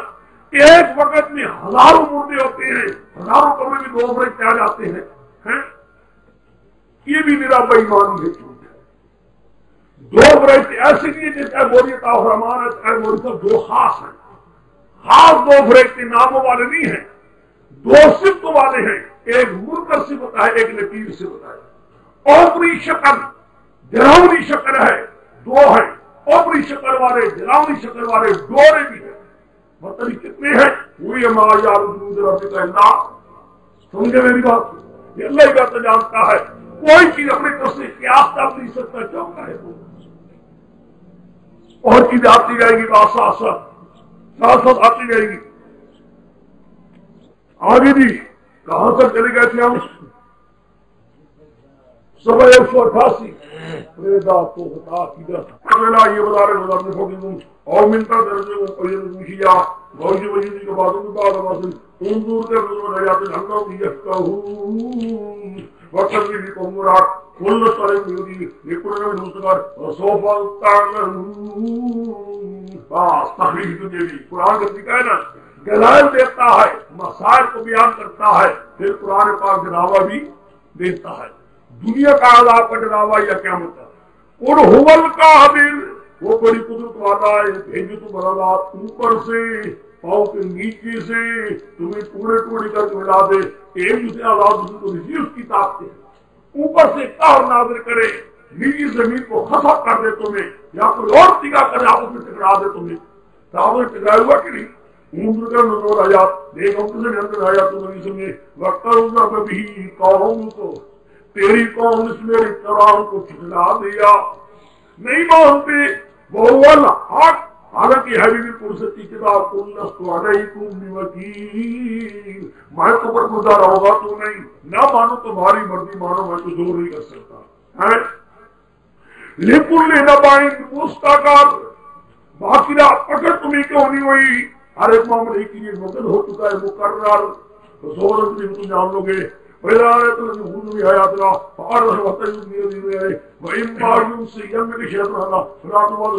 [SPEAKER 2] ایک وقت میں ہزاروں مردے ہوتے ہیں، ہزاروں قبر میں دو فرشتے آ جاتے ہیں، یہ بھی میرا بےایمانی ہے۔ دو فرشتے ایسے نہیں جیسے بوریت رحمان ہے، بوری صاحب دو خاص ہیں، خاص دو فرشتے ناموں والے نہیں ہیں، دو صفتوں والے ہیں، ایک منکر صفت ہے، ایک نکیر صفت ہے۔ اوپری شکل جلاؤنی شکل ہے، دو ہیں، اوپری شکل والے جلاؤنی شکل والے ڈورے بھی ہیں، مطلب کتنے ہیں؟ وہی ہمارا یار رب کا اللہ، سمجھے میری بات؟ یہ اللہ کا تو جانتا ہے، کوئی چیز اپنے طرف سے قیاس کر نہیں سکتا، کیوں ہے اور چیزیں آتی جائے گی، ساتھ ساتھ آتی جائے گی۔ آگے بھی کہاں تک چلے گئے تھے ہم؟ سب 188 تو بتا کی اگلا یہ بتا رہے اور ملتا درجے کو پوچھیا بہت وجود کے بعدوں کے بعد ان دور کے رجوع جاتے ڈھنگوں کی یفقہون وقت بھی کو مراد کل سارے میری نکڑے میں دوسرا صوفا تعلمون بس تحریر تجھے بھی قرآن کا ذکر ہے نا، دلائل دیتا ہے، مسائل کو بیان کرتا ہے، پھر قرآن پاک ڈراوا بھی دیتا ہے، دنیا کا عذاب کا ڈراوا یا قیامت کا۔ اور ہول قادر، وہ بڑی قدرت والا ہے، بھیجے تو برات اوپر سے پاؤں کے نیچے سے تمہیں ٹوڑے ٹوڑے کر کے ملا دے، ایک دوسرے آزاد دوسرے کو رسی اس کی طاقت ہے، اوپر سے قہر نازل کرے، نیچی زمین کو خسف کر دے تمہیں، یا کوئی اور تیگا کرے آپس میں ٹکرا دے تمہیں، آپس میں ٹکرایا ہوا کہ نہیں؟ اندر کا نظر آیات دیکھ ہم کسے اندر آیات تو نہیں سمجھے وقت روزہ کبھی قوم کو تیری قوم اس میرے قرآن کو ٹھکرا دیا، نہیں مانتے، وہ الحق، حالانکہ ہے بھی پرستی کتاب کلست علیکم بوکیل، میں تو پر گزارا ہوگا تو نہیں، نہ مانو تمہاری مرضی، مانو میں تو زور نہیں کر سکتا ہے۔ لکل نبائن مستقر، باقی اگر تمہیں کیوں نہیں ہوئی، ہر ایک معاملے کی یہ مدد ہو چکا ہے مقرر، تو زور بھی تم جان لو گے۔ وَإِذَا تُلْهُ بِآيَاتِنَا فَأَعْرِضْ وَاسْتَكْبِرْ وَإِمَّا يُنسِيَنَّكَ الشَّيْطَانُ فَلَا تُبَالِ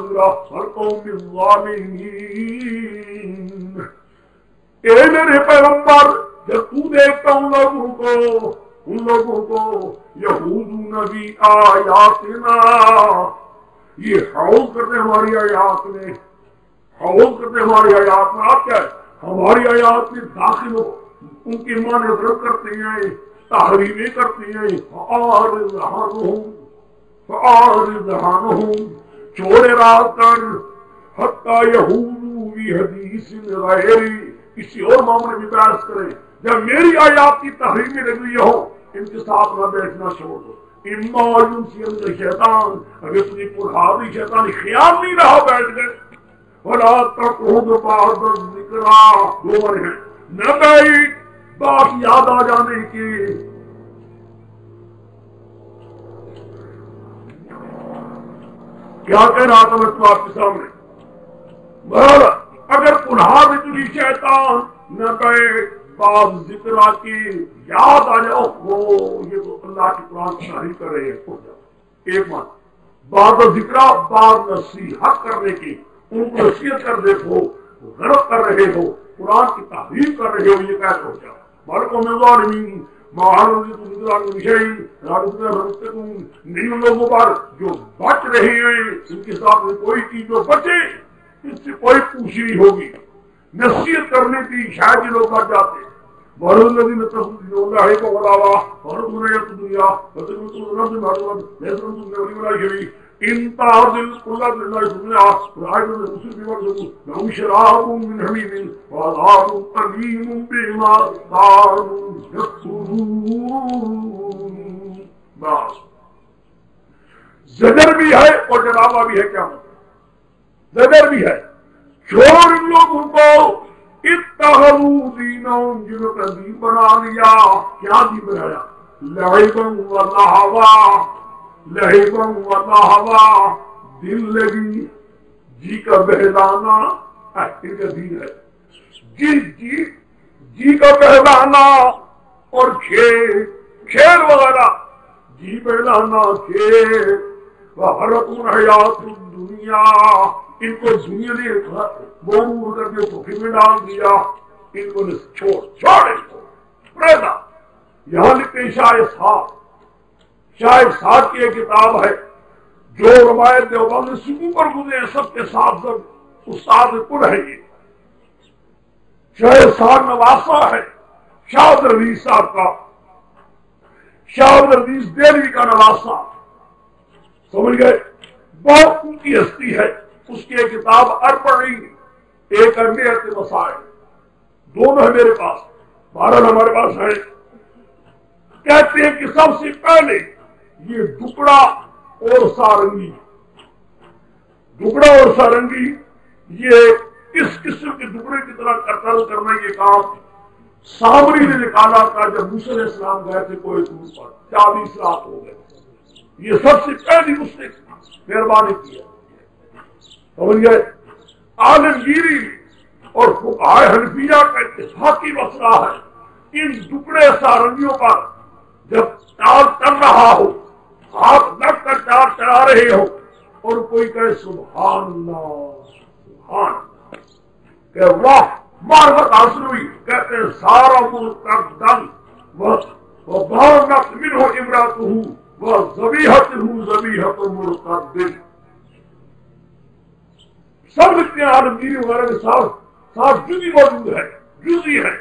[SPEAKER 2] الْقَوْمِ الظَّالِمِينَ۔ اے میرے پیغمبر، جب تو دیکھتا ان لوگوں کو یہودون بی آیاتنا، یہ حوض کرتے ہماری آیات میں، حوض کرتے ہماری آیات میں، آپ کیا ہے ہماری آیات میں داخل ہو، ان کی مان نظر کرتے ہیں، تحریمیں کرتے ہیں، فَآرِضْ عَنْهُمْ چھوڑے راہ کر، حتی یہودو بی حدیث غیری، کسی اور معاملے میں بحث کریں، جب میری آیات کی تحریمیں لگی ہو، ان کے ساتھ نہ بیٹھنا چھوڑ دو۔ اما ينسينك الشیطان، اگر تجھے پرہادی شیطانی خیال نہیں رہا بیٹھ گئے، وَلَا تَقْعُدْ بَعْدَ الذِّكْرَىٰ، دو ہیں نہ بیٹھ بات یاد آ جانے کی۔ کیا کہہ رہا تھا میں تو آپ کے سامنے، بہرحال اگر پنہا بھی تجھے شیطان نہ کہے بعض ذکر کی یاد آ جاؤ، وہ یہ تو اللہ کی قرآن کی تعریف کر رہے ہیں، اٹھ جاؤ۔ ایک بات بعض ذکر، بعض نصیحت کرنے کی، ان کو نصیحت کر دیکھو، غلط کر رہے ہو، قرآن کی تعریف کر رہے ہو، یہ کہہ ہو جاؤ۔ بلکہ میں ظالمین نہیں لوگوں پر جو بچ رہے ہیں، ان کے ساتھ میں کوئی چیز جو بچے اس سے کوئی پوچھ نہیں ہوگی، نصیحت کرنے کی شاید یہ لوگ بچ جاتے ہیں۔ بہت الذین اتقوا اللہ کو علاوہ اور دنیا دنیا ان تعدل كل بالله سبحانه وتعالى رسول بمرضه لهم شراب من حميم وعذاب أليم بما كانوا يكفرون۔ بس زجر بھی ہے اور ڈراوا بھی ہے. کیا مطلب؟ زجر بھی ہے. چھوڑ ان لوگوں کو اتخذوا دینہم، جنہوں نے دین بنا لیا. کیا دین بنایا؟ لعبا و لہوا، لعبا و لہوا، دل لگی، جی کا بہلانا ان کا دین ہے. جی کا بہلانا اور کھیل وغیرہ، جی بہلانا کھیل. وغرتہم الحیات الدنیا، ان کو دنیا نے غرور کر کے دھوکے میں ڈال دیا. ان کو چھوڑ ان کو پریدا. یہاں لکھتے شاہ اسحاق کی ایک کتاب ہے جو روایت دیوبند سکوں پر گزرے ہیں، سب کے ساتھ سب استاد کل ہے. یہ شاہ اسحاق نواسا ہے شاہ عبدالعزیز صاحب کا، شاہ عبدالعزیز دہلوی کا نواسا. سمجھ گئے؟ بہت اونچی ہستی ہے. اس کی ایک کتاب اربعین، ایک اربعین مسائل، دونوں ہے میرے پاس، 12 ہمارے پاس ہے. کہتے ہیں کہ سب سے پہلے یہ ٹکڑا اور سارنگی، ٹکڑا اور سارنگی یہ اس قسم کے ٹکڑے کی طرح قتل کرنا، یہ کام سامری نے نکالا تھا جب موسیٰ علیہ السلام گئے تھے کوہ طور پر. 40 رات ہو گئے. یہ سب سے پہلی اس نے مہربانی کیا. سمجھ گئے؟ عالمگیری اور فقہائے حنفیہ کا اتفاقی مسئلہ ہے ان ٹکڑے سارنگیوں پر جب چال چل رہا ہو، ہاتھ لگ کر چال چلا رہے ہو اور کوئی کہے سبحان اللہ سبحان اللہ، کہ واہ معرفت حاصل ہوئی، کہتے ہیں سارا مرتدن وبانت منہ امرأتہ وذبیحتہ ذبیحۃ مرتد. سب لکھتے ہیں عالمگیری وغیرہ کے ساتھ جزی موجود ہے، جزی ہے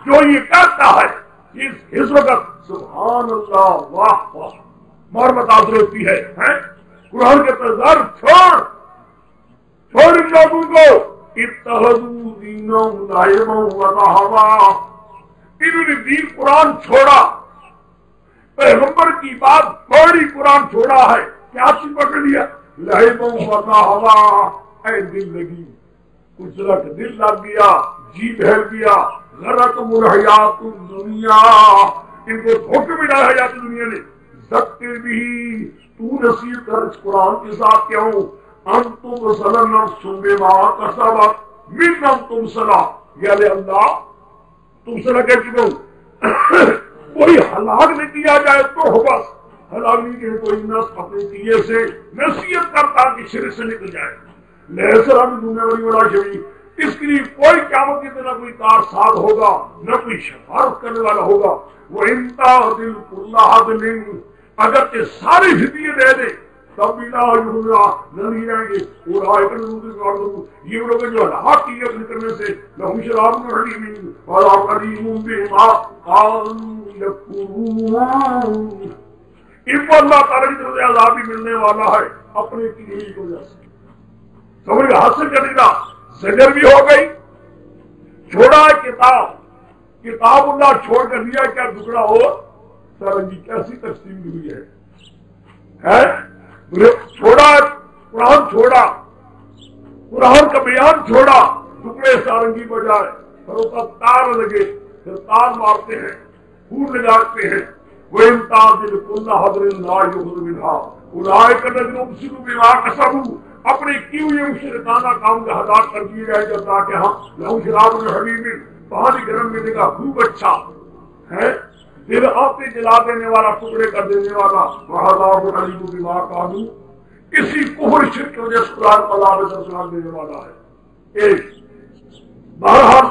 [SPEAKER 2] جو یہ کہتا ہے اس وقت سبحان اللہ واہ واہ معرفت حاصل ہوتی ہے. قرآن کے تذر چھوڑ ان لوگوں کو اتخذوا دینہم لعبا و لہوا. انہوں نے دین قرآن چھوڑا، پیغمبر کی بات پڑھی، قرآن چھوڑا ہے. کیا چیز پکڑ لیا؟ لعبا و لہوا. اے دل لگی، کچھ رکھ دل لگ گیا، جی بہل گیا. غرتہم الحیات الدنیا، ان کو دھوکے میں ڈالا حیات دنیا نے. ذکر بھی، تو نصیحت کر اس قرآن کے ساتھ کیوں؟ انتم صلی نفس بما کسبت من انتم صلی، یا اللہ تم صلی کہہ چکا ہوں. کوئی ہلاک نہیں کیا جائے تو ہو، بس ہلاک نہیں کہ کوئی نفس اپنے کیے سے نصیحت کرتا کہ شرک سے نکل جائے. لہذا بھی دنیا بڑی بڑا شریف، اس کے لیے کوئی قیامت کے دن نہ کوئی کار ساز ہوگا نہ کوئی شفاعت کرنے والا ہوگا. وہ انتا دل اللہ دل، اگر کہ ساری ہدیے دے دے تب بھی نہیں جائیں گے. یہ لوگ جو ہلاک کیے اپنے کرنے سے لہم شراب حلیم ولا قدیم بما كانوا يكفرون. ان کو اللہ تعالیٰ کی طرف سے عذاب بھی ملنے والا ہے اپنے کی وجہ سے. سمجھ گئے؟ حاصل کرنے کا زجر بھی ہو گئی. چھوڑا ہے کتاب اللہ چھوڑ کر دیا. کیا ٹکڑا ہو سارنگی کیسی تقسیم ہوئی ہے. چھوڑا قرآن، چھوڑا قرآن کا بیان، چھوڑا ٹکڑے سارنگی بجائے. پھر کا تار لگے، پھر تار مارتے ہیں، پھول لگاتے ہیں. وہ امتاز کل حضر لا یؤخذ منہا اولئک الذین ابسلوا بما کسبوا، اپنے کی ہوئی مشرکانہ کام کا ہلاک کر دیے گئے. جب تاکہ ہم لہم شراب الحمیم، پانی گرم ملنے کا خوب اچھا ہے، دل آتے جلا دینے والا، ٹکڑے کر دینے والا. وعذاب علیم بما كانوا، کسی کفر شرک کی وجہ سے قرآن کو عذاب دردناک دینے والا ہے. ایک بہرحال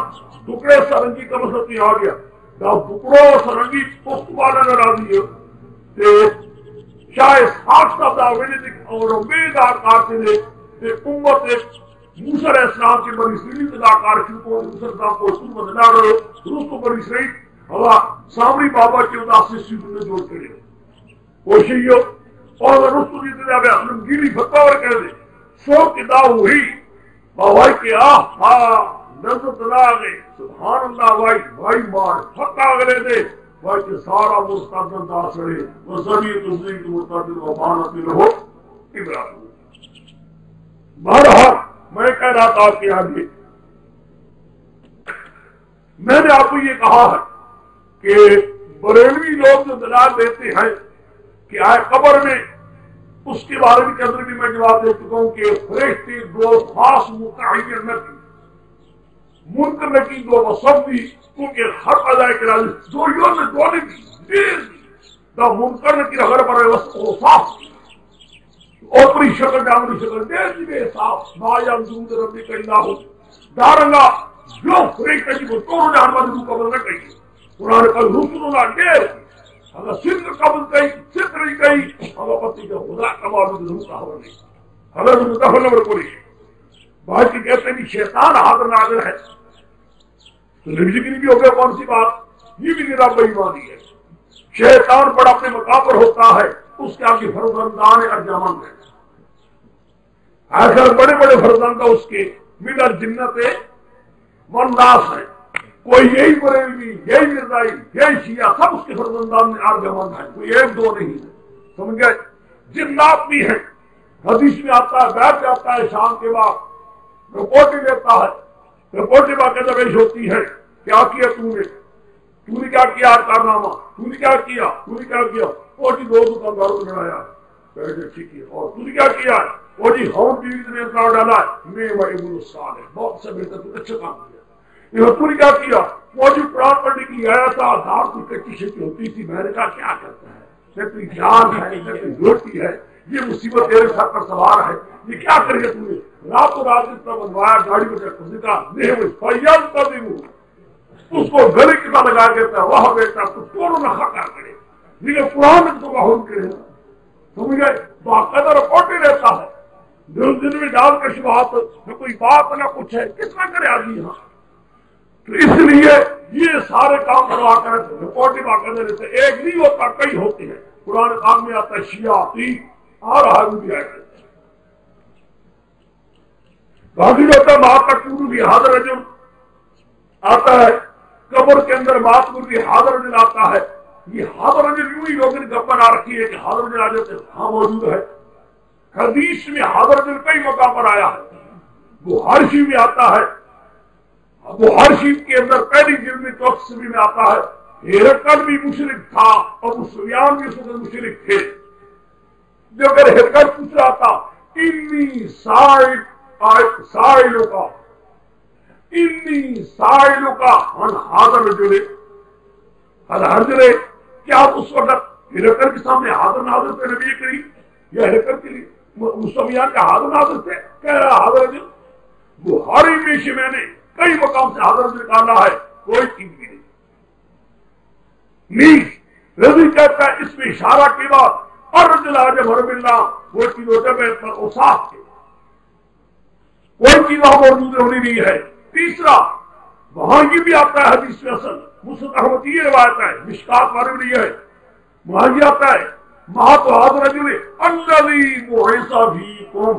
[SPEAKER 2] ٹکڑے سرنگی کا مسئلہ یہ آ گیا. ٹکڑوں سرنگی پخت والا ناراضی ہے. شاہ اسحاق صاحب دعوے اور امیدار کارتے تھے امت موسیٰ علیہ السلام کی بنی اسرائیل اداکار کو موسیٰ السلام کو اصول بدلا رہے درست کو بنی اسرائیل ہوا سامری بابا کی اداسی سیدھ میں جوڑ کرے کوشیو اور رسول کی طرح علمگیری فتور کہہ دے سو کتاب ہوئی بھائی کے نظر دلا گئے سبحان اللہ بھائی مار فتح کرے دے بھائی کے سارا مستقبل داسڑے وہ زمین تزدید مرتبط وفانت رہو ابراہیم۔ بہرحال میں کہہ رہا تھا کہ آگے میں نے آپ کو یہ کہا ہے کہ بریلوی لوگ جو دلال دیتے ہیں کہ آئے قبر میں، اس کے بارے میں قدر بھی میں جواب دے چکا ہوں کہ فرشتے دو خاص متعین نہ کی، منکر نہ کی، دو مصوی کیونکہ حق ادائے کے راضی دو یوں میں دو نے دی دا منکر نہ کی اگر پر وہ صاف اوپری شکل ڈامری شکل دے دی بے صاف ما یمزود ربی کہنا ہو دارنگا جو فرشتے کی وہ تو جہاں میں قبر نہ کہی قرآن کا رسول اللہ دیر اگر صدر قبل کئی صدر ہی کئی اگر پتی کا خدا کمال میں ضرور کہا نہیں اگر متفر نمبر کوئی باقی کہتے ہیں شیطان حاضر ناظر ہے تو نبی ذکر بھی ہو گیا کون سی بات، یہ بھی میرا بےایمانی ہے۔ شیطان بڑا اپنے مقام پر ہوتا ہے، اس کے آگے فرزندان ارجمند ہے، ایسا بڑے بڑے فرزندہ اس کے ملر جنت والناس ہیں، کوئی یہی بریلوی یہی مرزائی یہی شیعہ سب اس کے فرزندان میں ارجمند ہیں، کوئی ایک دو نہیں ہے، سمجھ گئے؟ جنات بھی ہیں، حدیث میں آتا ہے بیٹھ جاتا ہے شام کے بعد رپورٹیں دیتا ہے، رپورٹیں باقاعدہ پیش ہوتی ہے کیا کیا تو نے کیا کیا کارنامہ، تو نے کیا کیا، تو نے کیا کیا، اور جی دو دکانداروں کو لڑایا بیٹھے ٹھیک ہے، اور تو نے کیا کیا، اور جی ہم بیوی نے انکار ڈالا ہے میں ابن الصالح بہت سے بہتر تو اچھا کام کیا، یہ تو نے کیا کیا، وہ جو قرآن پڑھنے کے لیے آیا تھا دھار کی کچی شکی ہوتی تھی، میں نے کہا کیا کرتا ہے، کوئی جان ہے کوئی روٹی ہے، یہ مصیبت تیرے سر پر سوار ہے، یہ کیا کرے گا تم نے رات و رات اتنا بنوایا گاڑی میں چکر کا نہیں فیاض کر دی اس کو گلے کے ساتھ لگا دیتا ہے وہ بیٹا تو توڑو نہ خطا کرے، لیکن قرآن میں تو باہر کرے سمجھ گئے باقاعدہ رپورٹیں رہتا ہے دن میں ڈال کے شبہات نہ کوئی بات نہ کچھ ہے، کس طرح کرے آدمی یہاں، تو اس لیے یہ سارے کام کروا کر رپورٹیں باقاعدہ رہتے ہیں، ایک نہیں ہوتا کئی ہوتے ہیں، قرآن کام میں آتا ہے شیعہ آ رہا ہے بھی آئے باقی جو ہوتا ہے مہاکٹور بھی حاضر رجل آتا ہے، قبر کے اندر مہاکٹور بھی حاضر رجل آتا ہے، یہ حاضر رجل یوں ہی لوگوں نے گپ بنا رکھی ہے کہ حاضر رجل آ جاتے ہاں موجود ہے، حدیث میں حاضر رجل کئی مقام پر آیا ہے، بخاری شریف میں آتا ہے، بخاری شریف کے اندر پہلی جلد میں 64 میں آتا ہے، ہرقل بھی مشرک تھا ابو سفیان بھی اس وقت مشرک تھے، جو اگر ہرقل پوچھ رہا تھا انی سائلوں کا ہن حاضر رجل حاضر کیا اس وقت ہرقل کے سامنے حاضر ناظر تھے نبی کریم یا ہرقل کے لیے مسلمان کا حاضر ناظر تھے، کہہ رہا حاضر رجل، بخاری میں سے میں نے کئی مقام سے حاضر رجل نکالا ہے، کوئی چیز بھی نہیں رضی کہتا ہے اس میں اشارہ کے بعد اور رجل آج بھر ملنا وہ چیز ہوتا ہے پر اوصاف کے کوئی چیز وہاں موجود ہونی نہیں ہے۔ تیسرا وہاں یہ بھی آتا ہے حدیث میں اصل مسلم احمد یہ روایت ہے مشکات والے بھی ہے، وہاں یہ آتا ہے مہا تو حاضر رجل الذی بعث فیکم،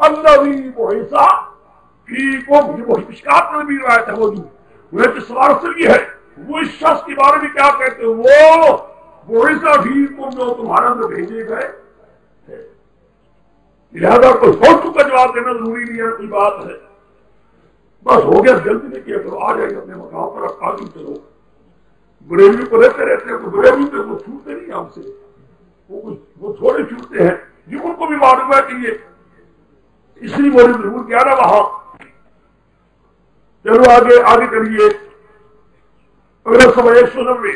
[SPEAKER 2] الذی بعث فیکم، یہ وہی مشکات میں بھی روایت ہے موجود، وہ کہ سوال اصل یہ ہے وہ اس شخص کے بارے میں کیا کہتے ہیں، وہ بعث فیکم جو تمہارے اندر بھیجے گئے، لہذا کوئی فوٹو کا جواب دینا ضروری نہیں ہے، کوئی بات ہے بس ہو گیا جلدی نہیں کیا کرو، آ جائے گا اپنے مقام پر اب آگے چلو، بریلوی کو رہتے رہتے ہیں تو بریلوی پہ وہ چھوٹتے نہیں ہم سے، وہ تھوڑے چھوٹتے ہیں جن کو بھی معلوم ہے کہ یہ اس لیے مجھے ضرور کیا نا وہاں چلو آگے کریے اگلا سب 190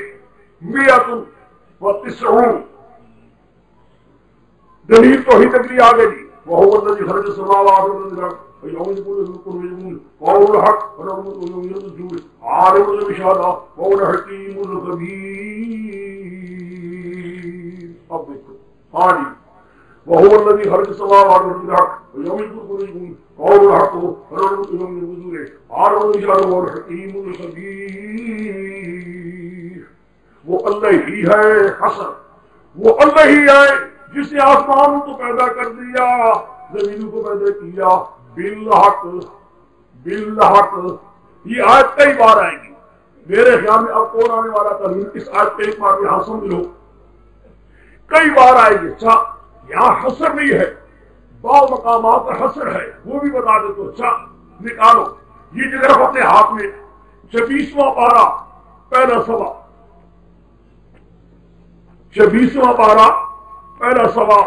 [SPEAKER 2] 190 دلیل تو ہی تک آ گئی وہ الذی خرج السماوات والارض ويوم يقول الكل يقول وهو الحق ونعم يرجو عالم الشهادة وهو الحكيم الخبير اب دیکھو ہاں وهو الذي خرج السماوات والارض ويوم يقول الكل وهو الحق ونعم يرجو عالم الشهادة وهو الحكيم الخبير، وہ اللہ ہی ہے حسن، وہ اللہ ہی ہے جس نے آسمانوں کو پیدا کر دیا زمینوں کو پیدا کیا بالحق، بالحق، یہ آیت کئی بار آئے گی میرے خیال میں، اب کون آنے والا تھا اس آیت پہ ایک بار یہاں سمجھ لو، کئی بار آئے گی۔ اچھا یہاں حسر نہیں ہے، بعض مقامات پر حسر ہے، وہ بھی بتا دے تو اچھا نکالو۔ یہ جگہ اپنے ہاتھ میں 26واں پارہ پہلا سوا، 26واں پارہ پہلا سوا